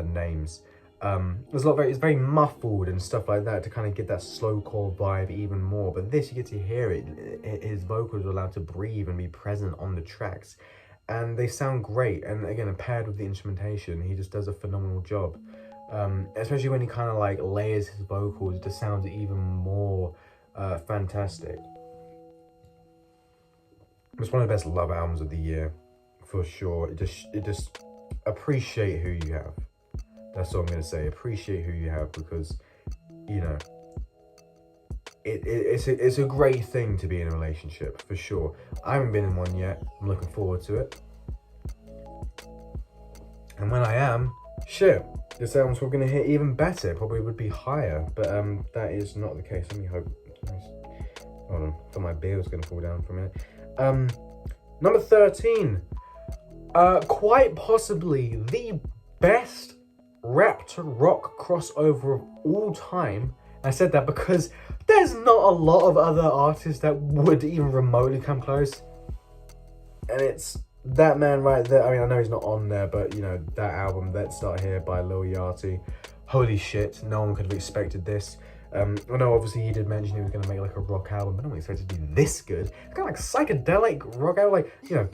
names. There's a lot of it's very muffled and stuff like that to kind of get that slowcore vibe even more. But this, you get to hear it. His vocals are allowed to breathe and be present on the tracks. And they sound great, and again, paired with the instrumentation, he just does a phenomenal job. Especially when he kind of like layers his vocals, it just sounds even more fantastic. It's one of the best love albums of the year, for sure. It just appreciate who you have. That's all I'm gonna say. Appreciate who you have, because you know it's a great thing to be in a relationship, for sure. I haven't been in one yet. I'm looking forward to it. And when I am, shit, this album's probably gonna hit even better. It probably would be higher, but that is not the case. Let me hope. Hold on, I thought my beer was gonna fall down for a minute. Number 13. Quite possibly the best rap to rock crossover of all time. I said that because there's not a lot of other artists that would even remotely come close. And it's that man right there. I mean, I know he's not on there, but you know, that album, Let's Start Here by Lil Yachty. Holy shit, no one could have expected this. I know obviously he did mention he was going to make like a rock album, but I don't expect it to be this good. It's kind of like psychedelic rock album, like, you know,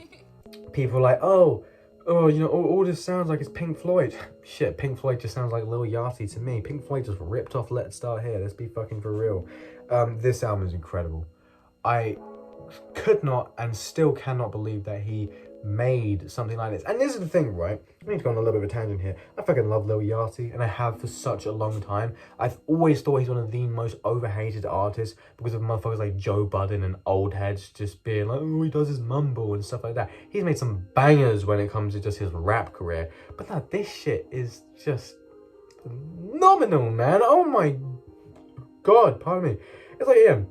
people are like, oh, you know, all this sounds like it's Pink Floyd. Shit, Pink Floyd just sounds like Lil Yachty to me. Pink Floyd just ripped off Let's Start Here. Let's be fucking for real. This album is incredible. I could not and still cannot believe that he made something like this. And this is the thing, right? I need to go on a little bit of a tangent here. I fucking love Lil Yachty, and I have for such a long time. I've always thought he's one of the most overhated artists because of motherfuckers like Joe Budden and old heads just being like, oh, he does his mumble and stuff like that. He's made some bangers when it comes to just his rap career. But now this shit is just phenomenal, man. Oh my god, pardon me. It's like, yeah.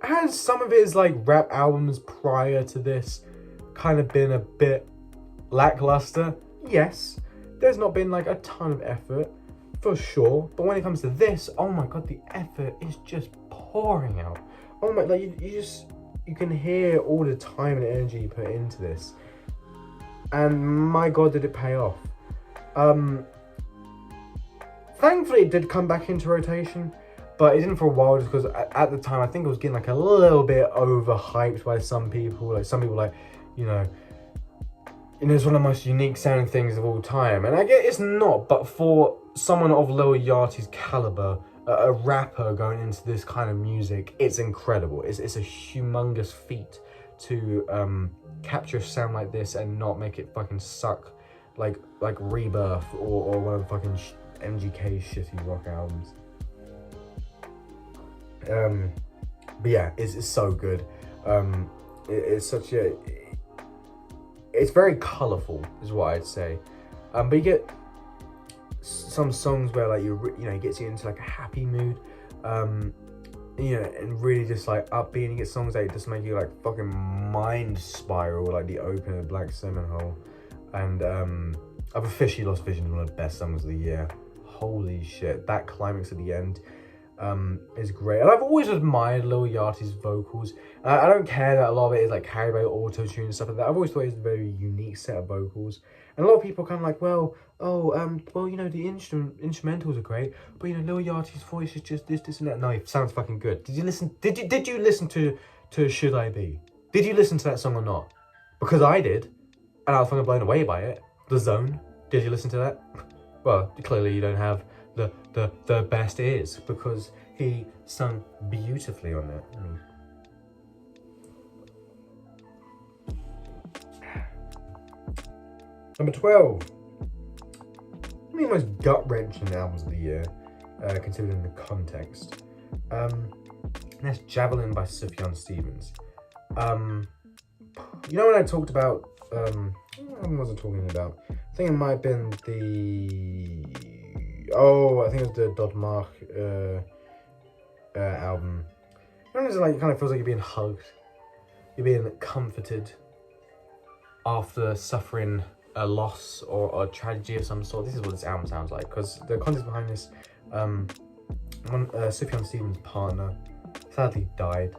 Has some of his like rap albums prior to this kind of been a bit lackluster? Yes. There's not been like a ton of effort, for sure. But when it comes to this, oh my god, the effort is just pouring out. Oh my, like you can hear all the time and energy you put into this. And my god, did it pay off. Thankfully, it did come back into rotation. But it didn't for a while, just because at the time, I think it was getting like a little bit overhyped by some people. Like some people like, you know, it's one of the most unique sounding things of all time. And I get it's not, but for someone of Lil Yachty's caliber, a rapper going into this kind of music, it's incredible. It's a humongous feat to capture a sound like this and not make it fucking suck like Rebirth or one of the fucking MGK's shitty rock albums. But yeah, it's so good. It's such a, it's very colourful is what I'd say. But you get some songs where like you know, it gets you into like a happy mood, you know, and really just like upbeat. And you get songs that just make you like fucking mind spiral, like the opener of Black Salmon Hole. And I've officially lost vision is one of the best songs of the year. Holy shit, that climax at the end is great. And I've always admired Lil Yachty's vocals. I don't care that a lot of it is like carried by auto-tune and stuff like that. I've always thought it's a very unique set of vocals. And a lot of people kind of like, well, you know, the instrumentals are great, but you know, Lil Yachty's voice is just this and that. No, it sounds fucking good. Did you listen to Should I Be? Did you listen to that song or not? Because I did, and I was fucking blown away by it. The Zone. Did you listen to that? Well, clearly you don't have the best ears, because he sung beautifully on it. I mean, Number 12. One of the most gut-wrenching albums of the year, considering the context. That's Javelin by Sufjan Stevens. You know when I talked about, what was I talking about? I think it might have been I think it was the Dodmark album. You know, it's like, it kind of feels like you're being hugged. You're being comforted after suffering a loss or a tragedy of some sort. This is what this album sounds like, because the context behind this, Sufjan Stevens' partner sadly died.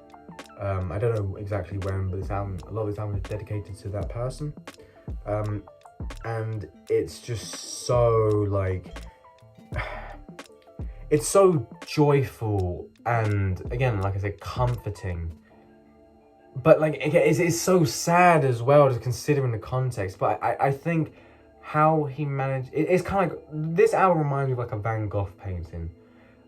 I don't know exactly when, but a lot of this album is dedicated to that person. And it's just so like, it's so joyful and, again, like I said, comforting. But like, it's so sad as well, just considering the context. But I think how he managed, it's kind of like, this album reminds me of like a Van Gogh painting.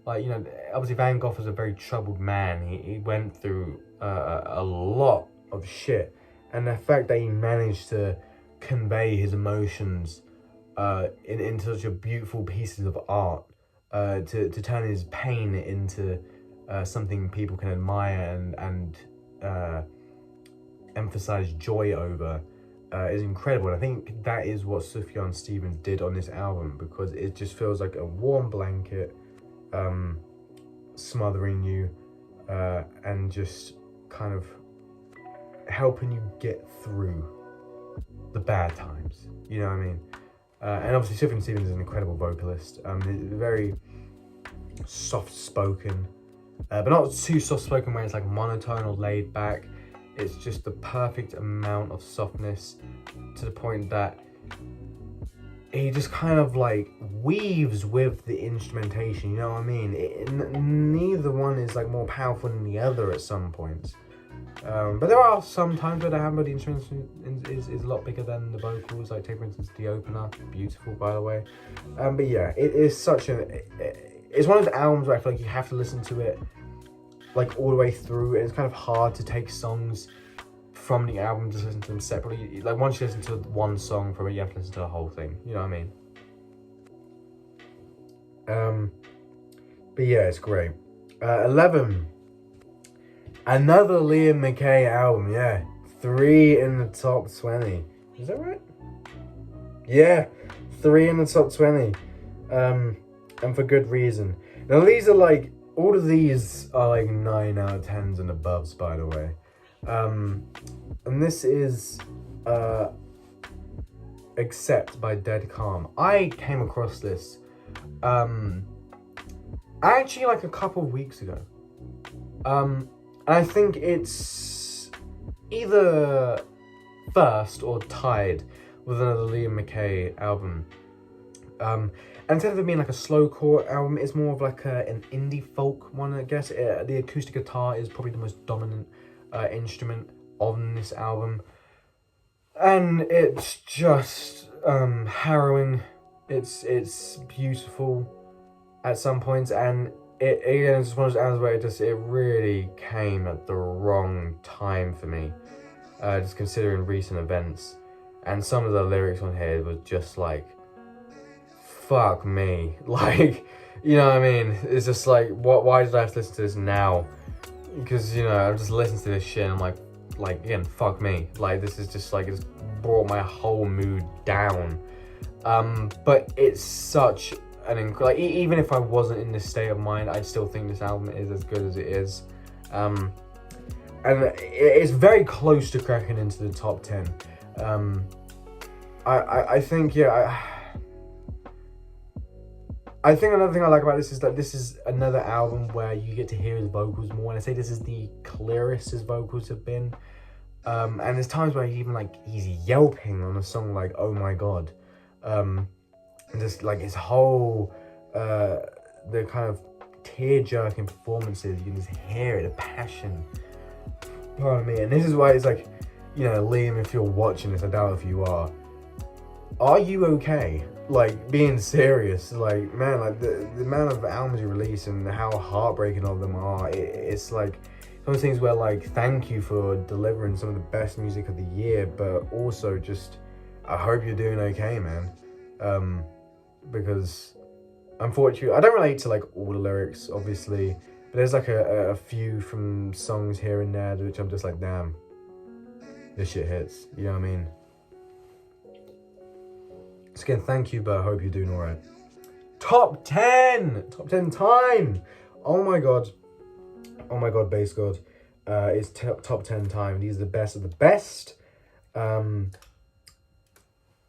Like, you know, obviously Van Gogh was a very troubled man. He went through a lot of shit. And the fact that he managed to convey his emotions in such a beautiful pieces of art, to turn his pain into something people can admire and emphasize joy over, is incredible. And I think that is what Sufjan Stevens did on this album, because it just feels like a warm blanket smothering you and just kind of helping you get through the bad times, you know what I mean? And obviously Sufjan Stevens is an incredible vocalist. He's very soft-spoken, but not too soft-spoken where it's like monotone or laid back. It's just the perfect amount of softness, to the point that he just kind of like weaves with the instrumentation, you know what I mean? Neither one is like more powerful than the other at some points. But there are some times where the hammer, the instrumentation is a lot bigger than the vocals. Like, take for instance the opener, beautiful by the way. But yeah, it is such it's one of the albums where I feel like you have to listen to it like all the way through. It's kind of hard to take songs from the album, just listen to them separately. Like, once you listen to one song from it, you have to listen to the whole thing, you know what I mean? But yeah, it's great. 11. Another Liam McKay album, yeah. 3 in the top 20. Is that right? Yeah, 3 in the top 20. And for good reason. Now these are like, all of these are like 9 out of 10s and aboves, by the way. And this is Accept by Dead Calm. I came across this actually like a couple of weeks ago. And I think it's either first or tied with another Liam McKay album. And instead of it being like a slowcore album, it's more of like an indie folk one, I guess. The acoustic guitar is probably the most dominant instrument on this album. And it's just harrowing. It's beautiful at some points, and it's just one of those albums where it really came at the wrong time for me, just considering recent events. And some of the lyrics on here were just like, fuck me, like, you know what I mean? It's just like, why did I have to listen to this now? Because, you know, I've just listened to this shit and I'm like, again, fuck me. Like, this is just like, it's brought my whole mood down. But it's such an like, even if I wasn't in this state of mind, I still think this album is as good as it is. And it's very close to cracking into the top 10. I think, yeah, I think another thing I like about this is that this is another album where you get to hear his vocals more. And I say this is the clearest his vocals have been. And there's times where he's yelping on a song like Oh My God. And just like his whole, the kind of tear-jerking performances, you can just hear it, the passion. Pardon me. And this is why it's like, you know, Liam, if you're watching this, I doubt if you are you okay? Like, being serious, like, man, like the amount of albums you release and how heartbreaking all of them are, it's like some things where, like, thank you for delivering some of the best music of the year, but also just I hope you're doing okay, man. Because unfortunately, I don't relate to like all the lyrics, obviously, but there's like a few from songs here and there which I'm just like, damn, this shit hits. You know what I mean? So again, thank you, but I hope you're doing all right. Top 10 time. Oh my god, Bass God. It's top 10 time. These are the best of the best.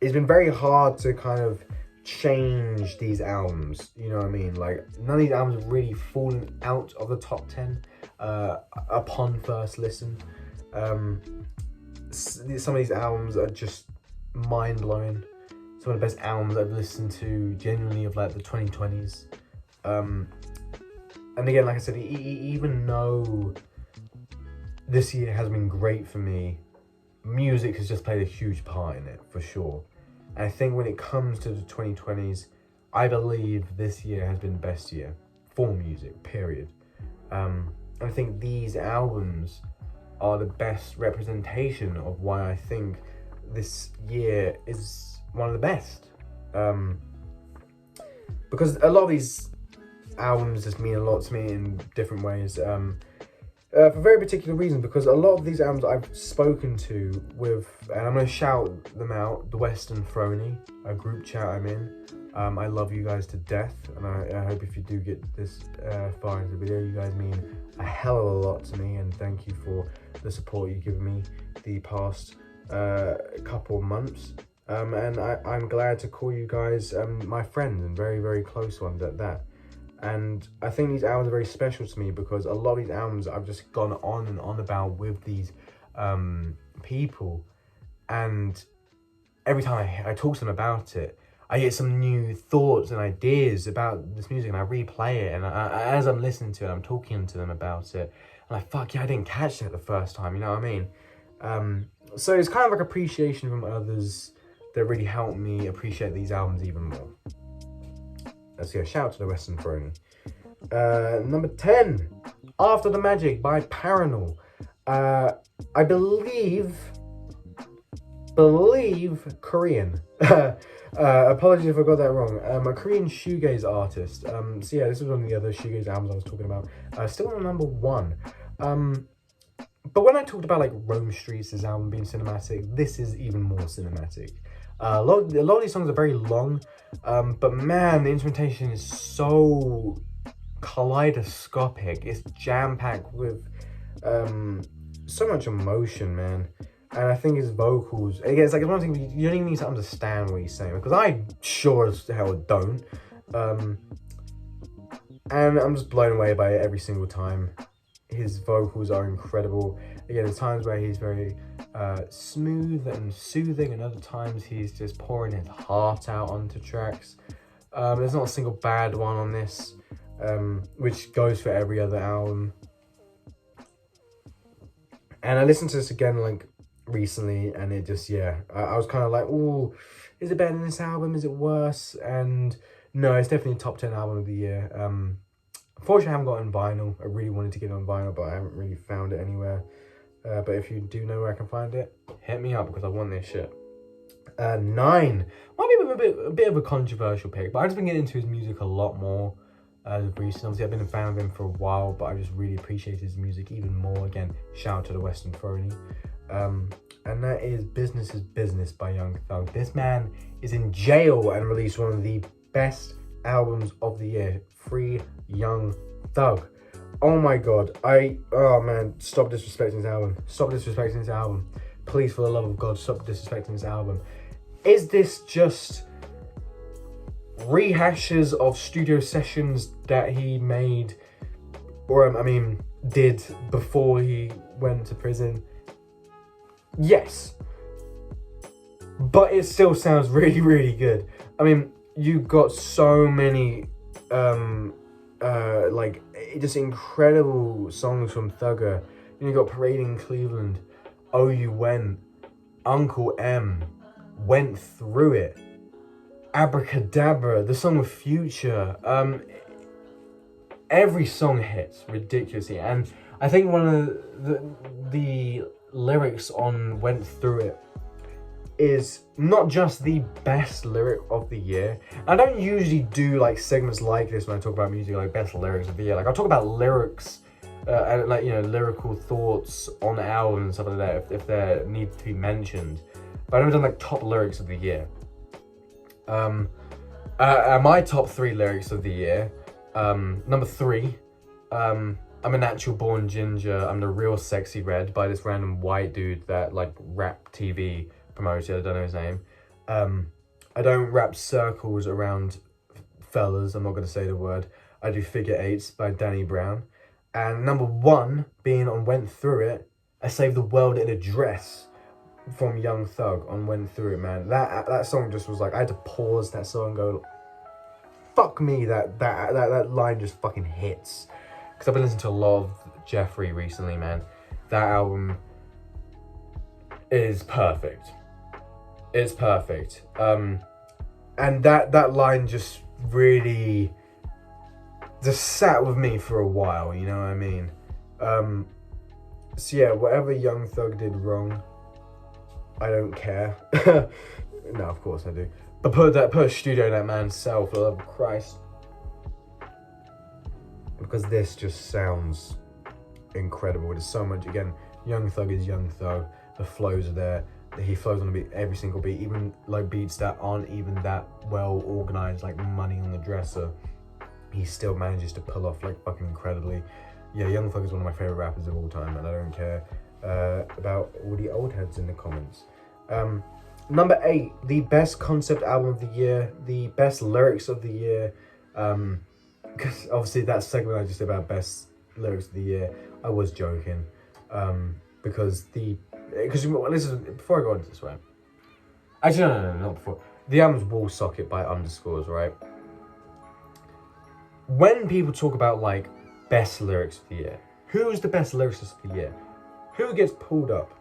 It's been very hard to kind of change these albums, you know what I mean? Like, none of these albums have really fallen out of the top 10 upon first listen. Some of these albums are just mind-blowing. Some of the best albums I've listened to genuinely of like the 2020s. And again, like I said, even though this year has been great for me, music has just played a huge part in it, for sure. And I think when it comes to the 2020s, I believe this year has been the best year for music, period. I think these albums are the best representation of why I think this year is one of the best. Because a lot of these albums just mean a lot to me in different ways. For very particular reasons, because a lot of these albums I've spoken to with, and I'm going to shout them out, the Western Throny, a group chat I'm in. I love you guys to death, and I hope if you do get this far into the video, you guys mean a hell of a lot to me, and thank you for the support you've given me the past couple of months. And I'm glad to call you guys my friends and very, very close ones at that. And I think these albums are very special to me because a lot of these albums I've just gone on and on about with these people. And every time I talk to them about it, I get some new thoughts and ideas about this music, and I replay it. And as I'm listening to it, I'm talking to them about it. And like, fuck yeah, I didn't catch that the first time, you know what I mean? So it's kind of like appreciation from others that really helped me appreciate these albums even more. Let's go, shout out to the Western Throny. Number 10, After the Magic by Parannoul. I believe Korean. Apologies if I got that wrong. A Korean shoegaze artist. So yeah, this was one of the other shoegaze albums I was talking about. Still on number 1. But when I talked about like Rome Streets, this album being cinematic, this is even more cinematic. A lot of these songs are very long, but man, the instrumentation is so kaleidoscopic. It's jam-packed with so much emotion, man. And I think his vocals, again, it's like one thing you don't even need to understand what he's saying, because I sure as hell don't. And I'm just blown away by it every single time. His vocals are incredible. Again, there's times where he's very smooth and soothing, and other times he's just pouring his heart out onto tracks. There's not a single bad one on this, which goes for every other album. And I listened to this again like recently, and it just, yeah, I was kind of like, ooh, is it better than this album? Is it worse? And no, it's definitely a top 10 album of the year. Unfortunately, I haven't got it on vinyl. I really wanted to get it on vinyl, but I haven't really found it anywhere. But if you do know where I can find it, hit me up because I want this shit. 9 might be a bit of a controversial pick, but I've just been getting into his music a lot more as of recent. Obviously, I've been a fan of him for a while, but I just really appreciate his music even more. Again, shout out to the Western Throny. And that is Business is Business by Young Thug. This man is in jail and released one of the best albums of the year, Free Young Thug. Oh my god, oh man, stop disrespecting this album. Stop disrespecting this album. Please, for the love of God, stop disrespecting this album. Is this just rehashes of studio sessions that he made, or did before he went to prison? Yes. But it still sounds really, really good. I mean, you've got so many like just incredible songs from Thugger. You got Parading Cleveland, Oh You Went, Uncle M, Went Through It, Abracadabra, the song with Future. Every song hits ridiculously, and I think one of the lyrics on Went Through It is not just the best lyric of the year. I don't usually do like segments like this when I talk about music, like best lyrics of the year. Like I'll talk about lyrics and like, you know, lyrical thoughts on the album and stuff like that if they need to be mentioned. But I've never done like top lyrics of the year. My top 3 lyrics of the year. Number 3, I'm a natural born ginger. I'm the real sexy red, by this random white dude that like rap TV promoted. I don't know his name. I don't rap circles around fellas. I'm not gonna say the word. I do figure eights by Danny Brown. And number 1 being on Went Through It. I saved the world in a dress from Young Thug on Went Through It, man. That song just was like, I had to pause that song and go, fuck me, that line just fucking hits. Because I've been listening to a lot of Jeffrey recently, man. That album is perfect. It's perfect. And that line just really just sat with me for a while, you know what I mean? So yeah, whatever Young Thug did wrong, I don't care. No, of course I do. But put a studio in that man's cell, for the love of Christ. Because this just sounds incredible. There's so much, again, Young Thug is Young Thug. The flows are there. He flows on a beat, every single beat, even like beats that aren't even that well organized, like Money on the Dresser. He still manages to pull off like fucking incredibly. Yeah, Young Thug is one of my favorite rappers of all time, and I don't care about all the old heads in the comments. Number 8, the best concept album of the year, the best lyrics of the year. Because obviously that segment I just did about best lyrics of the year, I was joking. Because listen, before I go into this, right? Actually, no, not before. The album's Wall Socket by Underscores, right? When people talk about like best lyrics of the year, who's the best lyricist of the year? Who gets pulled up?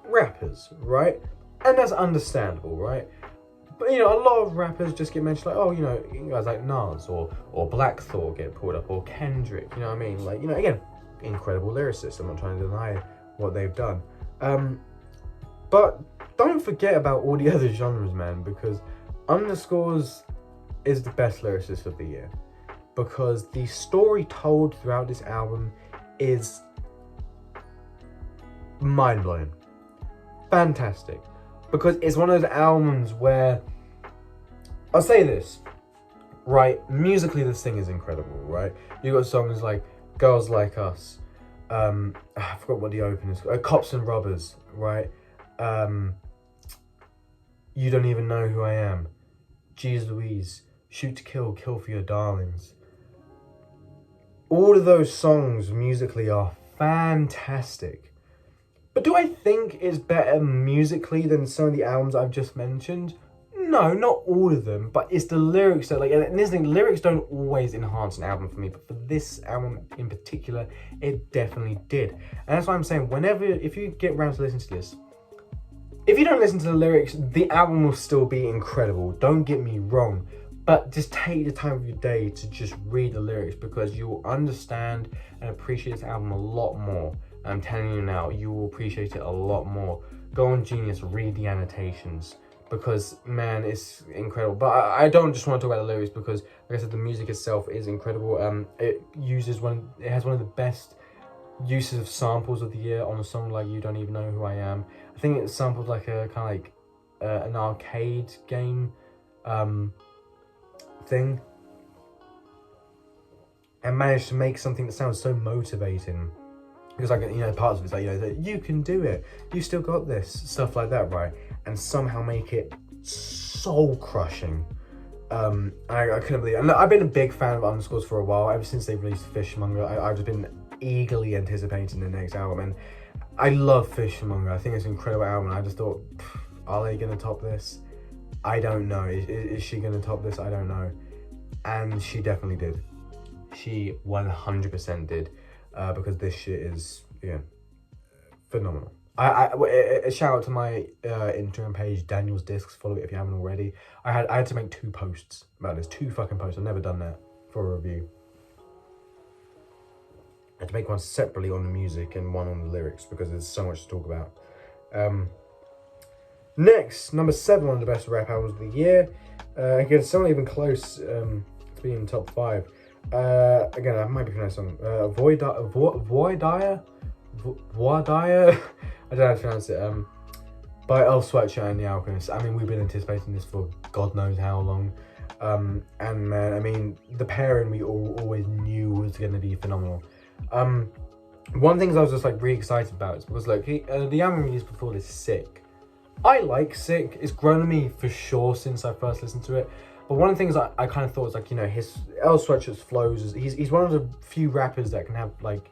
Rappers, right? And that's understandable, right? But you know, a lot of rappers just get mentioned like, oh, you know, guys like Nas or Black Thought get pulled up, or Kendrick, you know what I mean? Like, you know, again, incredible lyricists. I'm not trying to deny what they've done. But don't forget about all the other genres, man, because Underscores is the best lyricist of the year. Because the story told throughout this album is mind-blowing. Fantastic. Because it's one of those albums where, I'll say this, right? Musically, this thing is incredible, right? You got songs like Girls Like Us, I forgot what the opening is, Cops and Robbers, right? You Don't Even Know Who I Am, Jeez Louise, Shoot to Kill, Kill for Your Darlings. All of those songs musically are fantastic. But do I think it's better musically than some of the albums I've just mentioned? No, not all of them, but it's the lyrics that, like, and this thing, lyrics don't always enhance an album for me, but for this album in particular, it definitely did. And that's why I'm saying, if you get around to listen to this, if you don't listen to the lyrics, the album will still be incredible, don't get me wrong, but just take the time of your day to just read the lyrics, because you will understand and appreciate this album a lot more. I'm telling you now, you will appreciate it a lot more. Go on Genius, read the annotations, because man, it's incredible. But I don't just want to talk about the lyrics, because like I said, the music itself is incredible. It has one of the best uses of samples of the year on a song like You Don't Even Know Who I Am. I think it sampled like a kind of like an arcade game thing, and managed to make something that sounds so motivating. Because, like, you know, parts of it's like, you know, you can do it, you still got this, stuff like that, right? And somehow make it soul crushing. I couldn't believe it. And I've been a big fan of Underscores for a while. Ever since they released Fishmonger, I've just been eagerly anticipating the next album. And I love Fishmonger. I think it's an incredible album. I just thought, are they going to top this? I don't know. Is she going to top this? I don't know. And she definitely did. She 100% did. Because this shit is, yeah, phenomenal. A shout out to my Instagram page, Daniel's Discs. Follow it if you haven't already. I had to make 2 posts about this. 2 fucking posts. I've never done that for a review. I had to make one separately on the music and one on the lyrics, because there's so much to talk about. Next, number 7, one of the best rap albums of the year. Again, it's not even close to being in the top 5. Again, I might be pronouncing Voidire? I don't know how to pronounce it. By Earl Sweatshirt and The Alchemist. I mean, we've been anticipating this for God knows how long. And man, I mean, the pairing we always knew was going to be phenomenal. One thing I was just like really excited about is because like the album released before this, Sick. I like Sick. It's grown on me for sure since I first listened to it. But one of the things I kind of thought was like, you know, his Earl Sweatshirt's flows. He's one of the few rappers that can have like,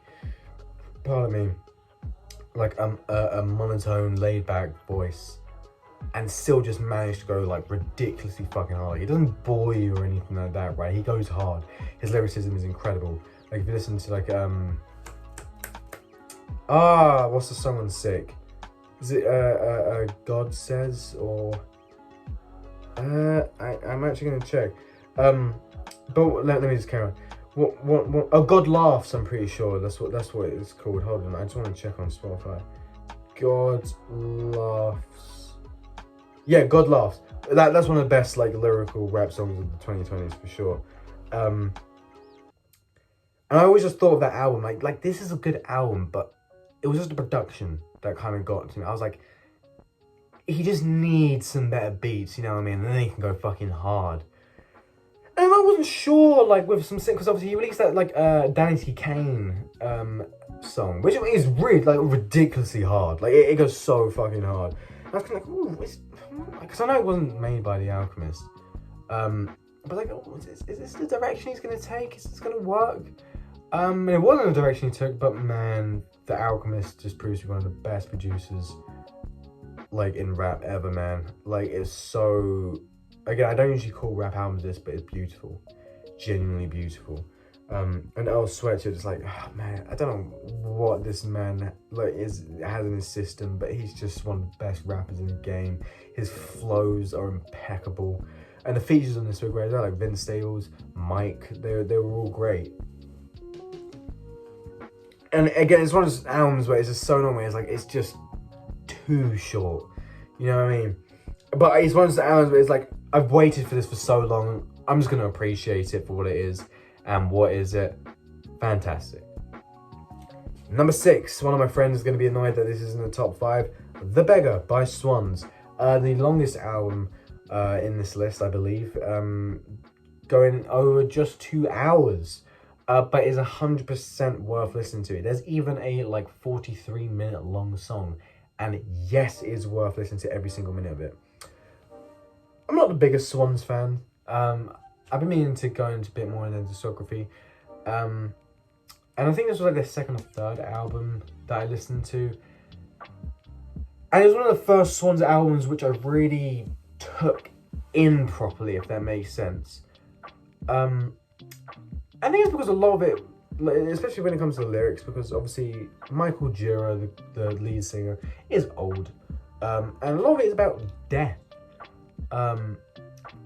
pardon me, like a monotone, laid back voice, and still just manage to go like ridiculously fucking hard. He doesn't bore you or anything like that, right? He goes hard. His lyricism is incredible. Like if you listen to like what's the song on Sick? Is it God Says, or I'm actually gonna check. But let me just carry on. What? Oh, God Laughs. I'm pretty sure that's what it's called. Hold on, I just want to check on Spotify. God Laughs. Yeah, God Laughs. That's one of the best like lyrical rap songs of the 2020s for sure. And I always just thought of that album like this is a good album, but it was just the production that kind of got to me. I was like, he just needs some better beats, you know what I mean? And then he can go fucking hard. And I wasn't sure, like, with some, because obviously he released that, like, Danny T. Kane song, which is really, like, ridiculously hard. Like, it goes so fucking hard. And I was kind of like, ooh, because I know it wasn't made by The Alchemist. But, like, oh, is this the direction he's going to take? Is this going to work? It wasn't the direction he took, but, man, The Alchemist just proves to be one of the best producers, like, in rap ever, man. Like, it's so... Again, I don't usually call rap albums this, but it's beautiful. Genuinely beautiful. And Earl Sweatshirt is like, oh, man, I don't know what this man like has in his system, but he's just one of the best rappers in the game. His flows are impeccable. And the features on this were great. Like Vince Staples, Mike, they were all great. And again, it's one of those albums where it's just so long, where it's like, it's just too short. You know what I mean? But it's one of those albums where it's like, I've waited for this for so long. I'm just going to appreciate it for what it is. And what is it? Fantastic. Number 6. One of my friends is going to be annoyed that this is in the top 5. The Beggar by Swans. The longest album in this list, I believe. Going over just 2 hours. But is 100% worth listening to. There's even a like 43-minute long song. And yes, it is worth listening to every single minute of it. I'm not the biggest Swans fan. I've been meaning to go into a bit more in their discography. And I think this was like their second or third album that I listened to. And it was one of the first Swans albums which I really took in properly, if that makes sense. I think it's because a lot of it, especially when it comes to the lyrics, because obviously Michael Gira, the lead singer, is old. And a lot of it is about death.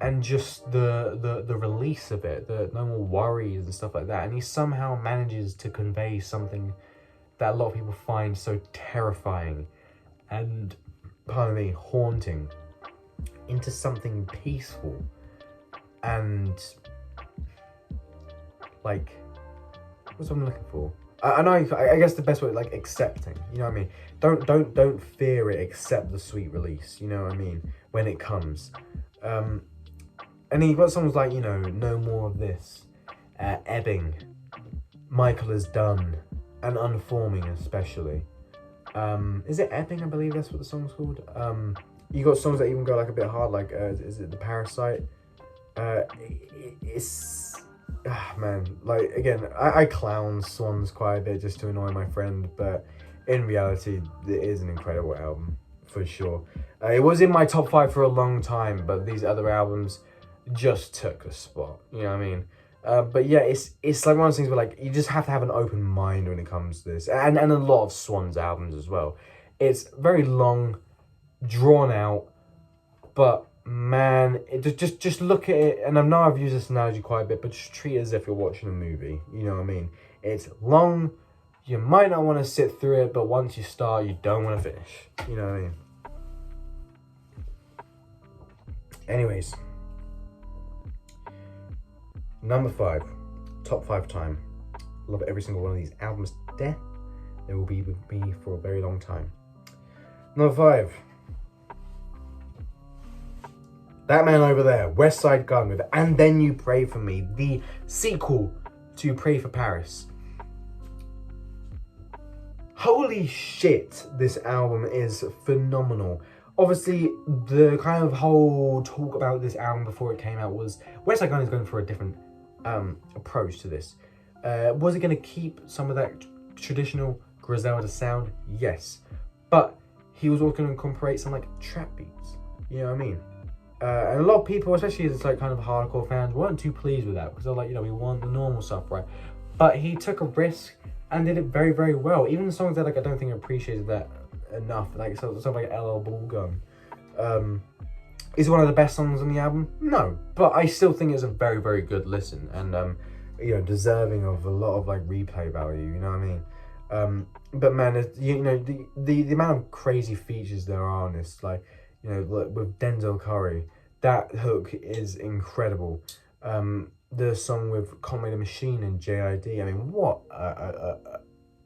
And just the release of it, the no more worries and stuff like that. And he somehow manages to convey something that a lot of people find so terrifying and, pardon me, haunting into something peaceful and like, what's what I'm looking for? I know, I guess the best way, like, accepting, you know what I mean? Don't fear it, accept the sweet release, you know what I mean? When it comes. And he got songs like, you know, No More of This, Ebbing, Michael Is Done, and Unforming especially. Is it Ebbing? I believe that's what the song's called. You got songs that even go like a bit hard, like, is it The Parasite? Man, like, again, I clown Swans quite a bit just to annoy my friend, but in reality, it is an incredible album, for sure. It was in my top 5 for a long time, but these other albums just took a spot, you know what I mean? But yeah, it's like one of those things where, like, you just have to have an open mind when it comes to this, and a lot of Swans albums as well. It's very long, drawn out, but man, it just look at it, and I know I've used this analogy quite a bit, but just treat it as if you're watching a movie, you know what I mean? It's long, you might not want to sit through it, but once you start, you don't want to finish, you know what I mean? Anyways, number 5, top 5 time. Love every single one of these albums to death. They will be with me for a very long time. Number 5. That man over there, West Side Gun with And Then You Pray For Me, the sequel to Pray For Paris. Holy shit, this album is phenomenal. Obviously, the kind of whole talk about this album before it came out was West Side Gun is going for a different approach to this. Was it going to keep some of that traditional Griselda sound? Yes. But he was also going to incorporate some like trap beats. You know what I mean? And a lot of people, especially as like kind of hardcore fans, weren't too pleased with that because they're like, you know, we want the normal stuff, right? But he took a risk and did it very, very well. Even the songs that like I don't think I appreciated that enough, like something like LL Bullgun, is one of the best songs on the album. No, but I still think it's a very, very good listen and you know, deserving of a lot of like replay value. You know what I mean? But man, you know, the amount of crazy features there are on this, like, you know, with Denzel Curry, that hook is incredible. The song with Conway the Machine and JID, I mean, what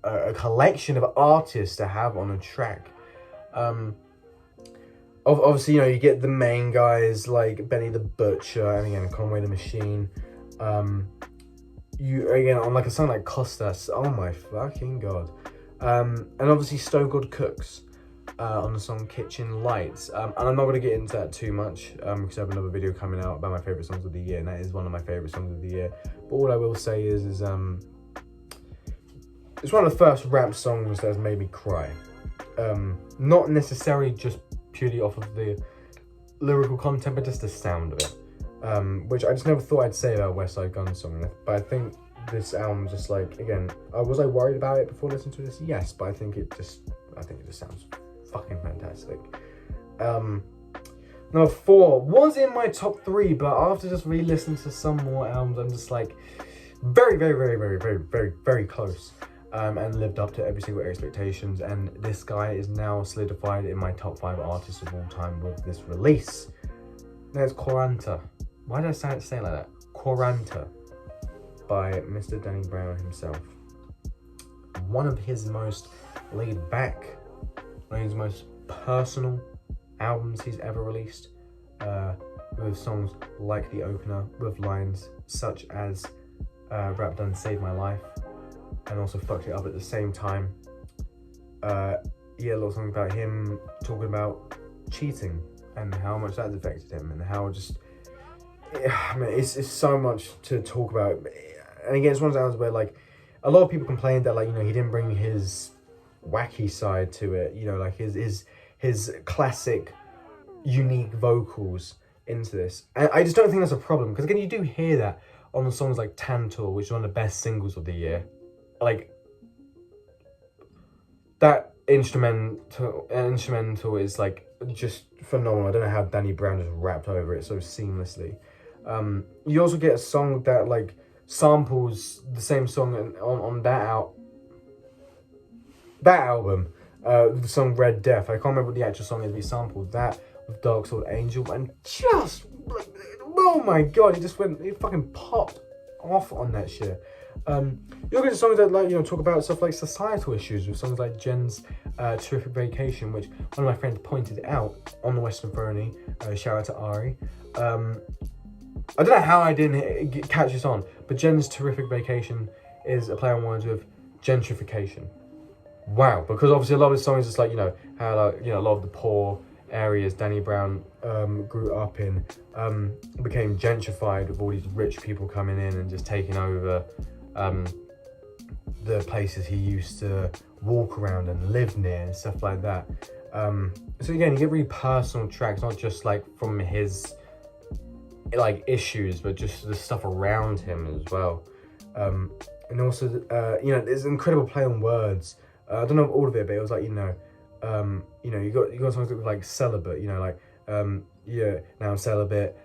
a collection of artists to have on a track. Obviously, you know, you get the main guys like Benny the Butcher and again Conway the Machine. You again on like a song like Costas, oh my fucking god. And obviously Stone Cold Cooks on the song Kitchen Lights. And I'm not going to get into that too much because I have another video coming out about my favourite songs of the year, and that is one of my favourite songs of the year. But all I will say is it's one of the first rap songs that has made me cry. Not necessarily just purely off of the lyrical content, but just the sound of it. Which I just never thought I'd say about West Side Gun song. But I think this album just like, again, was I worried about it before listening to this? Yes, but I think it just sounds fucking fantastic. Number 4 was in my top 3, but after just re-listening to some more albums, I'm just like very, very, very, very, very, very, very close. And lived up to every single expectations. And this guy is now solidified in my top 5 artists of all time with this release. There's Quaranta. Why did I say it like that? Quaranta by Mr. Danny Brown himself. One of his most laid back, one of his most personal albums he's ever released. With songs like The Opener, with lines such as Rap Done Saved My Life, and also Fucked It Up at the same time. Yeah, a lot of songs about him talking about cheating and how much that's affected him and how just, I mean, it's so much to talk about. And again, it's one of those albums where like a lot of people complained that like, you know, he didn't bring his wacky side to it, you know, like his classic unique vocals into this. And I just don't think that's a problem, because again, you do hear that on the songs like Tantor, which is one of the best singles of the year. Like, that instrumental is like just phenomenal. I don't know how Danny Brown just rapped over it so seamlessly. You also get a song that like samples the same song on that album, the song Red Death. I can't remember what the actual song is, but he sampled that with Dark Soul Angel, and just like, oh my god, it fucking popped off on that shit. You look at the songs that like, you know, talk about stuff like societal issues, with songs like Jen's Terrific Vacation, which one of my friends pointed out on the Western Fernie. Shout out to Ari. I don't know how I didn't catch this on, but Jen's Terrific Vacation is a play on words with gentrification. Wow, because obviously a lot of the songs is like, you know, how like, you know, a lot of the poor areas Danny Brown grew up in became gentrified with all these rich people coming in and just taking over the places he used to walk around and live near and stuff like that. So again, you get really personal tracks, not just like from his like issues, but just the stuff around him as well. And also, you know, there's an incredible play on words. I don't know all of it, but it was like, you know, you got songs like celibate, you know, like, yeah, now I'm celibate.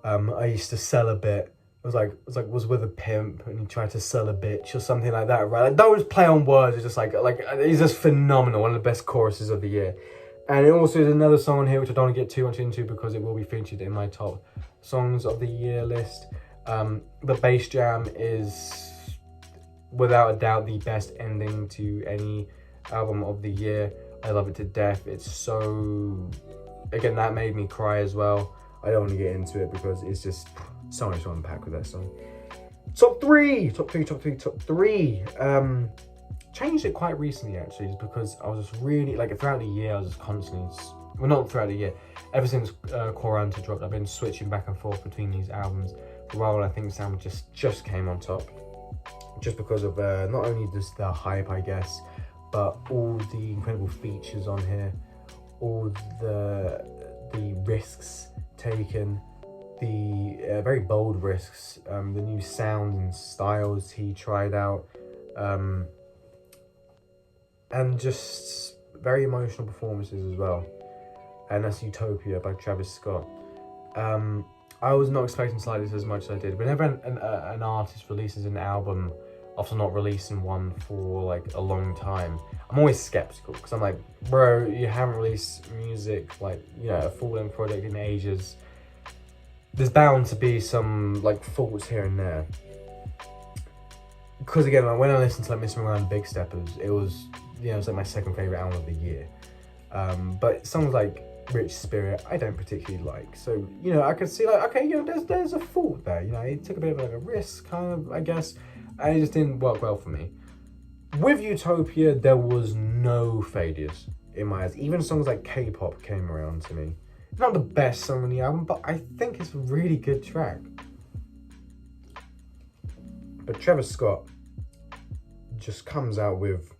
I used to sell a bit. Was with a pimp and he tried to sell a bitch or something like that, right? Like those play on words are just like it's just phenomenal. One of the best choruses of the year. And it also is another song on here which I don't want to get too much into because it will be featured in my top songs of the year list. The Bass Jam is without a doubt the best ending to any album of the year. I love it to death. It's so, again, that made me cry as well. I don't want to get into it because it's just so much to unpack with that song. Top three. Changed it quite recently actually, just because I was just really, like, throughout the year I was just constantly, well, not throughout the year, ever since Quaranta dropped, I've been switching back and forth between these albums. For a while I think this album just came on top, just because of not only just the hype, I guess, but all the incredible features on here, all the risks taken, the very bold risks, the new sounds and styles he tried out, and just very emotional performances as well. And that's Utopia by Travis Scott. I was not expecting to like this as much as I did. Whenever an artist releases an album after not releasing one for like a long time, I'm always skeptical because I'm like, bro, you haven't released music, like, you know, a full-length project in ages. There's bound to be some like faults here and there. Because again, like, when I listened to like Mr. Around Big Steppers, it was, you know, it's like my second favorite album of the year. But songs like Rich Spirit, I don't particularly like. So, you know, I could see like, okay, you know, there's a fault there. You know, it took a bit of like a risk, kind of, I guess, and it just didn't work well for me. With Utopia, there was no failures in my eyes. Even songs like K-pop came around to me. Not the best song on the album, but I think it's a really good track. But Travis Scott just comes out with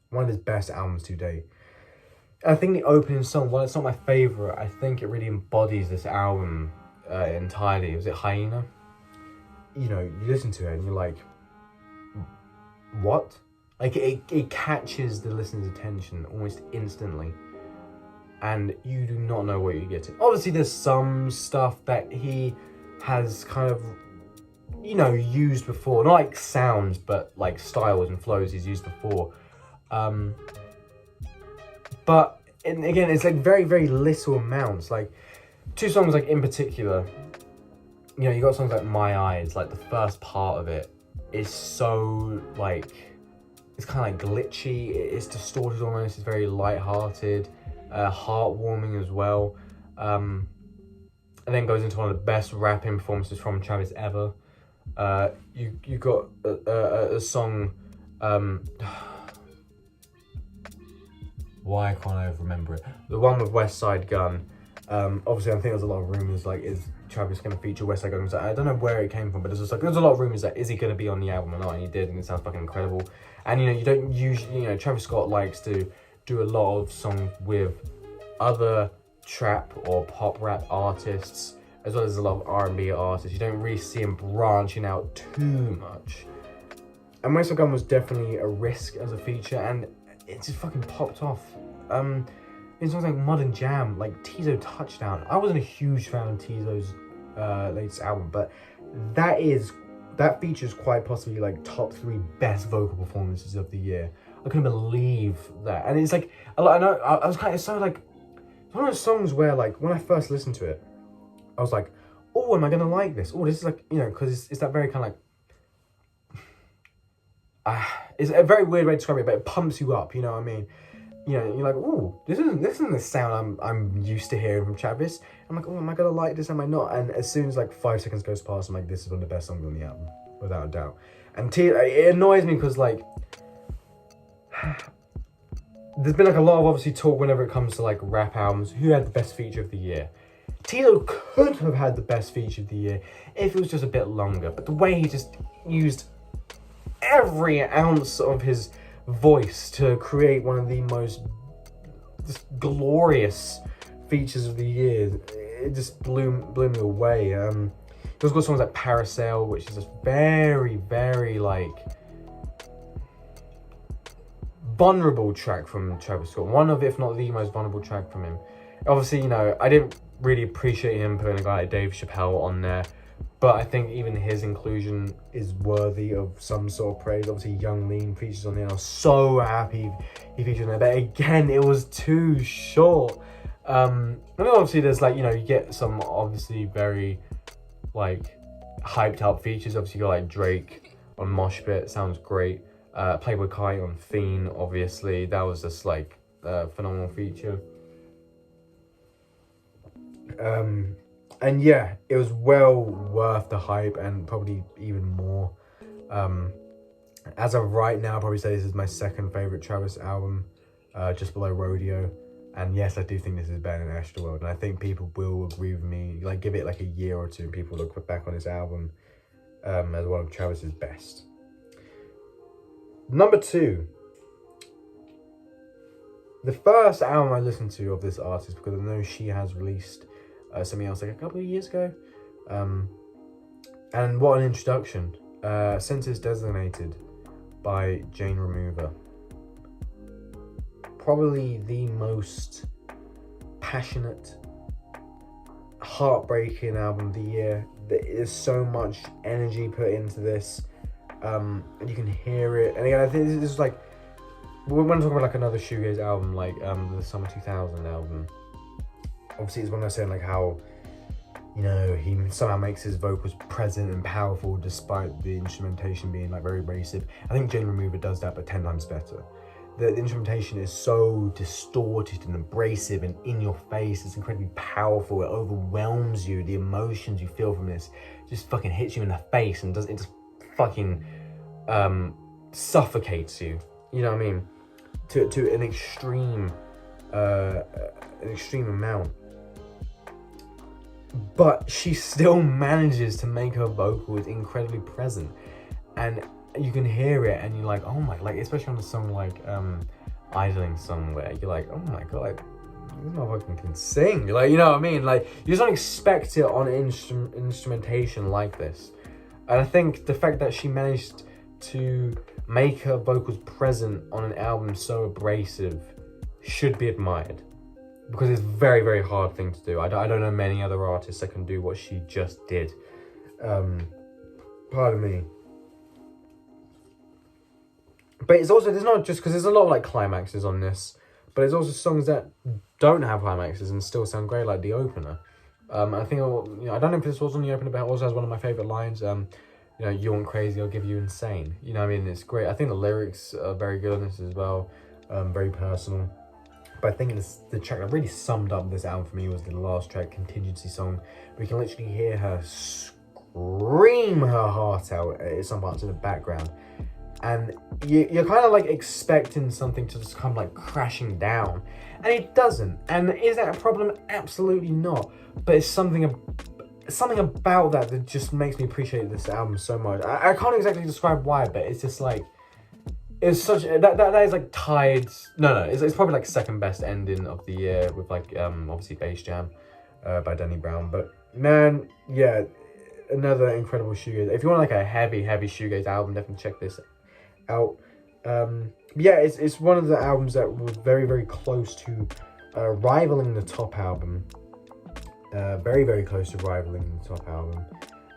one of his best albums to date. I think the opening song, while it's not my favourite, I think it really embodies this album entirely. Was it Hyena? You know, you listen to it and you're like, what? Like, it catches the listener's attention almost instantly. And you do not know what you're getting. Obviously, there's some stuff that he has kind of, you know, used before. Not like sounds, but like styles and flows he's used before. But and again, it's like very, very little amounts. Like, two songs like in particular, you know, you got songs like My Eyes. Like, the first part of it is so like, it's kind of like glitchy. It's distorted almost. It's very light-hearted, heartwarming as well. And then goes into one of the best rapping performances from Travis ever. You got a song. Why can't I remember it? The one with West Side Gun. Obviously, I think there's a lot of rumors like, is Travis going to feature West Side Gun? I don't know where it came from, but there's a lot of rumors that is he going to be on the album or not, and he did, and it sounds fucking incredible. And you know, you don't usually, you know, Travis Scott likes to do a lot of songs with other trap or pop rap artists, as well as a lot of R&B artists. You don't really see him branching out too much. And West Side Gun was definitely a risk as a feature, and it just fucking popped off. In songs like Mud and Jam, like Tizo Touchdown. I wasn't a huge fan of Tizo's latest album, but that features quite possibly like top 3 best vocal performances of the year. I couldn't believe that. And it's like, I know, I was kind of, so like, one of those songs where like, when I first listened to it, I was like, oh, am I gonna like this? Oh, this is like, you know, because it's that very kind of like, it's a very weird way to describe it, but it pumps you up, you know what I mean? You know, you're like, oh, this isn't the sound I'm used to hearing from Travis. I'm like, oh, am I gonna like this? Am I not? And as soon as like 5 seconds goes past, I'm like, this is one of the best songs on the album, without a doubt. And it annoys me because like, there's been like a lot of obviously talk whenever it comes to like rap albums, who had the best feature of the year. Tizo could have had the best feature of the year if it was just a bit longer, but the way he just used every ounce of his voice to create one of the most just glorious features of the year, it just blew me away. He's also got songs like Parasail, which is a very, very like vulnerable track from Travis Scott. One of, if not the most vulnerable track from him. Obviously, you know, I didn't really appreciate him putting a guy like Dave Chappelle on there, but I think even his inclusion is worthy of some sort of praise. Obviously, Young Lean features on there. I was so happy he featured on there, but again, it was too short. And then obviously there's like, you know, you get some obviously very like hyped up features. Obviously you got like Drake on Mosh Pit, sounds great. Playboy Kai on Fiend, obviously that was just like a phenomenal feature. And yeah, it was well worth the hype and probably even more. As of right now, I'd probably say this is my second favorite Travis album, just below Rodeo. And yes, I do think this is better than Astroworld, and I think people will agree with me. Like, give it like a year or two, and people look back on this album as one of Travis's best. Number 2. The first album I listened to of this artist, because I know she has released something else like a couple of years ago. And what an introduction. Census Designated by Jane Remover. Probably the most passionate, heartbreaking album of the year. There's so much energy put into this. And you can hear it. And again, I think this is like, when I'm talking about like another shoegaze album, like the Summer 2000 album, obviously it's when I was saying like how, you know, he somehow makes his vocals present and powerful despite the instrumentation being like very abrasive. I think Jane Remover does that, but 10 times better. The instrumentation is so distorted and abrasive and in your face. It's incredibly powerful. It overwhelms you. The emotions you feel from this just fucking hits you in the face and it just fucking suffocates you. You know what I mean? To an extreme amount. But she still manages to make her vocals incredibly present, and you can hear it, and you're like, oh my, like especially on a song like Idling Somewhere, you're like, oh my god, like this motherfucker can sing. Like, you know what I mean? Like, you just don't expect it on instrumentation like this. And I think the fact that she managed to make her vocals present on an album so abrasive should be admired, because it's a very, very hard thing to do. I don't know many other artists that can do what she just did. Pardon me. But it's also, there's not just, because there's a lot of like climaxes on this, but there's also songs that don't have climaxes and still sound great, like the opener. I think, you know, I don't know if this was on the opener, but it also has one of my favorite lines. You know, you want crazy, I'll give you insane. You know what I mean? It's great. I think the lyrics are very good on this as well. Very personal. But I think the track that really summed up this album for me was the last track, Contingency Song. We can literally hear her scream her heart out at some parts in the background. And you're kind of like expecting something to just come like crashing down. And it doesn't. And is that a problem? Absolutely not. But it's something about that just makes me appreciate this album so much. I can't exactly describe why, but it's just like, it's such that is like tied. No, it's probably like second best ending of the year with like obviously Bass Jam by Danny Brown. But man, yeah, another incredible shoegaze. If you want like a heavy shoegaze album, definitely check this out. Yeah, it's one of the albums that was very, very close to rivaling the top album. Very, very close to rivaling the top album.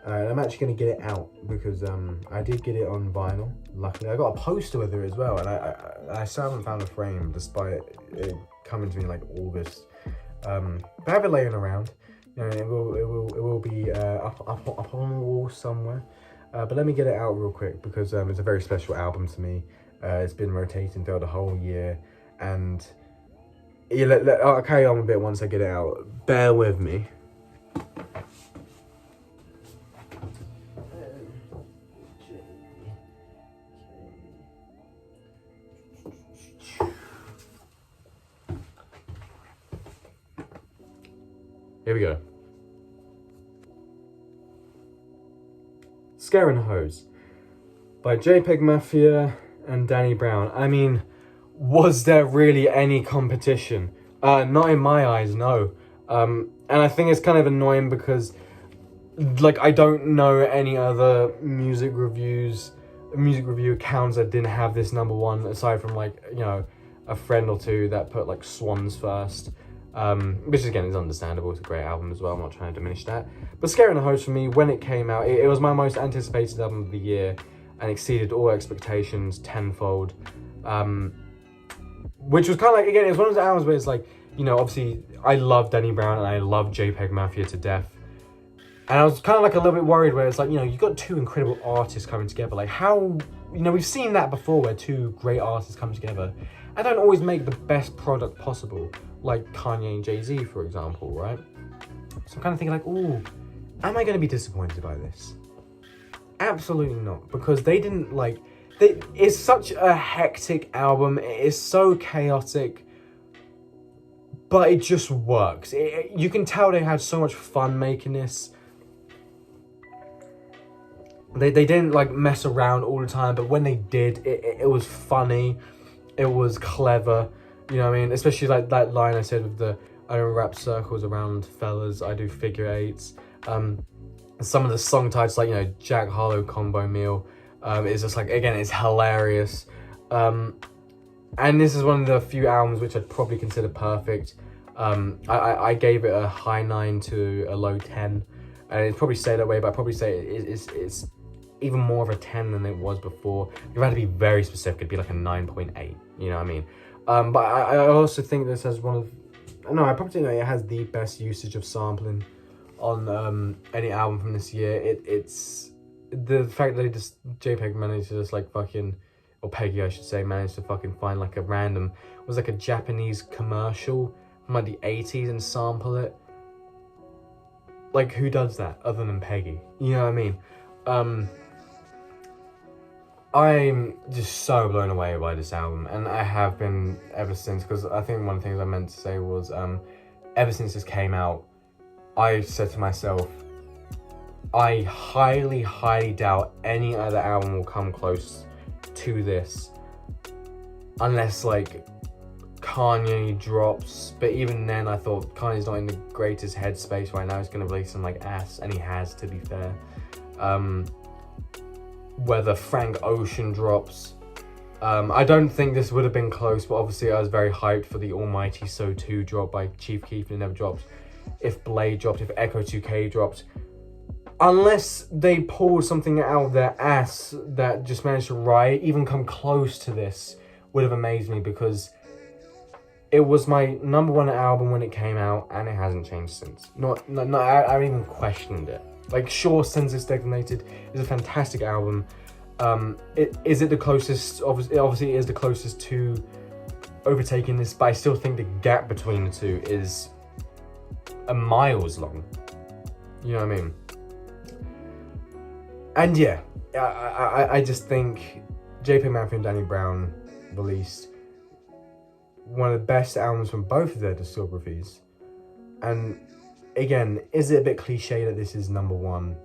And I'm actually going to get it out because I did get it on vinyl. Luckily, I got a poster with it as well, and I still haven't found a frame despite it coming to me in like August. But I have it laying around. You know, it will be up on the wall somewhere. But let me get it out real quick because it's a very special album to me. It's been rotating throughout the whole year, and yeah, I'll carry on a bit once I get it out. Bear with me. Here we go. Scare and Hose by JPEG Mafia and Danny Brown. I mean, was there really any competition? Not in my eyes, no. And I think it's kind of annoying because, like, I don't know any other music review accounts that didn't have this #1, aside from, like, you know, a friend or two that put, like, Swans first. which again is understandable. It's a great album as well. I'm not trying to diminish that. But Scary and the Host for me, when it came out, it was my most anticipated album of the year and exceeded all expectations tenfold. Which was kind of like, again, it was one of those albums where it's like, you know, obviously I love Danny Brown and I love JPEG Mafia to death. And I was kind of like a little bit worried where it's like, you know, you've got two incredible artists coming together. Like how, you know, we've seen that before where two great artists come together and don't always make the best product possible. Like Kanye and Jay-Z, for example, right? So I'm kind of thinking like, ooh, am I going to be disappointed by this? Absolutely not. Because they didn't like, it's such a hectic album. It is so chaotic. But it just works. You can tell they had so much fun making this. They didn't like mess around all the time, but when they did, it was funny. It was clever. You know what I mean? Especially like that line I said with the, I don't wrap circles around fellas, I do figure eights. Some of the song titles like, you know, Jack Harlow Combo Meal. It's just like, again, it's hilarious. And this is one of the few albums which I'd probably consider perfect. I gave it a high 9 to a low 10. And it'd probably stay that way, but I'd probably say it's even more of a 10 than it was before. If I had to be very specific, it'd be like a 9.8. You know what I mean? But I also think this has one of... No, I probably think that it has the best usage of sampling on any album from this year. It's... The fact that JPEG managed to just like fucking... Or Peggy, I should say, managed to fucking find like a random... It was like a Japanese commercial from like the 80s and sample it. Like, who does that other than Peggy? You know what I mean? I'm just so blown away by this album, and I have been ever since, because I think one of the things I meant to say was, ever since this came out, I said to myself, I highly, highly doubt any other album will come close to this, unless, like, Kanye drops, but even then I thought Kanye's not in the greatest headspace right now. He's going to release some like ass, and he has, to be fair. Whether Frank Ocean drops, I don't think this would have been close, but obviously I was very hyped for the almighty So 2 drop by Chief Keef, and it never dropped. If Blade dropped, if Echo 2K dropped, unless they pulled something out of their ass that just managed to even come close to this, would have amazed me, because it was my #1 album when it came out, and it hasn't changed since. I haven't even questioned it. Like, sure, Senses Detonated is a fantastic album. Is it the closest? Obviously, it is the closest to overtaking this, but I still think the gap between the two is miles long. You know what I mean? And yeah, I just think JPEG Mafia and Danny Brown released one of the best albums from both of their discographies. And again, is it a bit cliche that this is #1?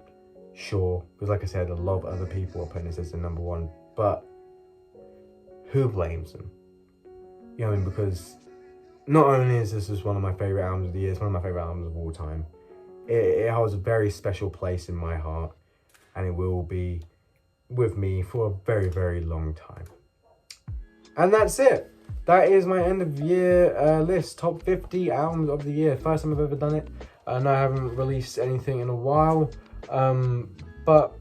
Sure, because like I said, a lot of other people are putting this as the #1, but who blames them? You know what I mean? Because not only is this just one of my favourite albums of the year, it's one of my favourite albums of all time. It holds a very special place in my heart, and it will be with me for a very, very long time. And that's it. That is my end of year list, top 50 albums of the year. First time I've ever done it. I know I haven't released anything in a while, but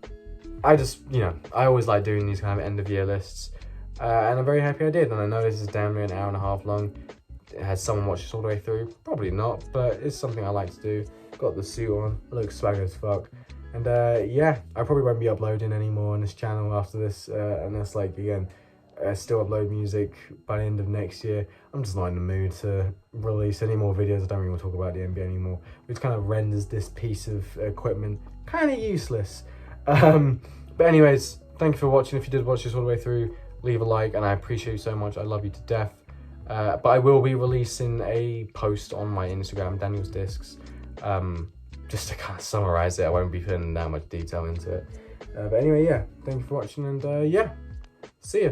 I just, you know, I always like doing these kind of end of year lists, and I'm very happy I did. And I know this is damn near an hour and a half long. Has someone watched this all the way through? Probably not, but it's something I like to do. Got the suit on, I look swag as fuck. And yeah, I probably won't be uploading anymore on this channel after this, unless, like, again, still upload music by the end of next year. I'm just not in the mood to release any more videos. I don't really want to talk about the NBA anymore, which kind of renders this piece of equipment kind of useless. But anyways, thank you for watching. If you did watch this all the way through, leave a like, and I appreciate you so much. I love you to death. But I will be releasing a post on my Instagram, Daniel's Discs, just to kind of summarize it. I won't be putting that much detail into it. But anyway, yeah, thank you for watching, and yeah, see ya.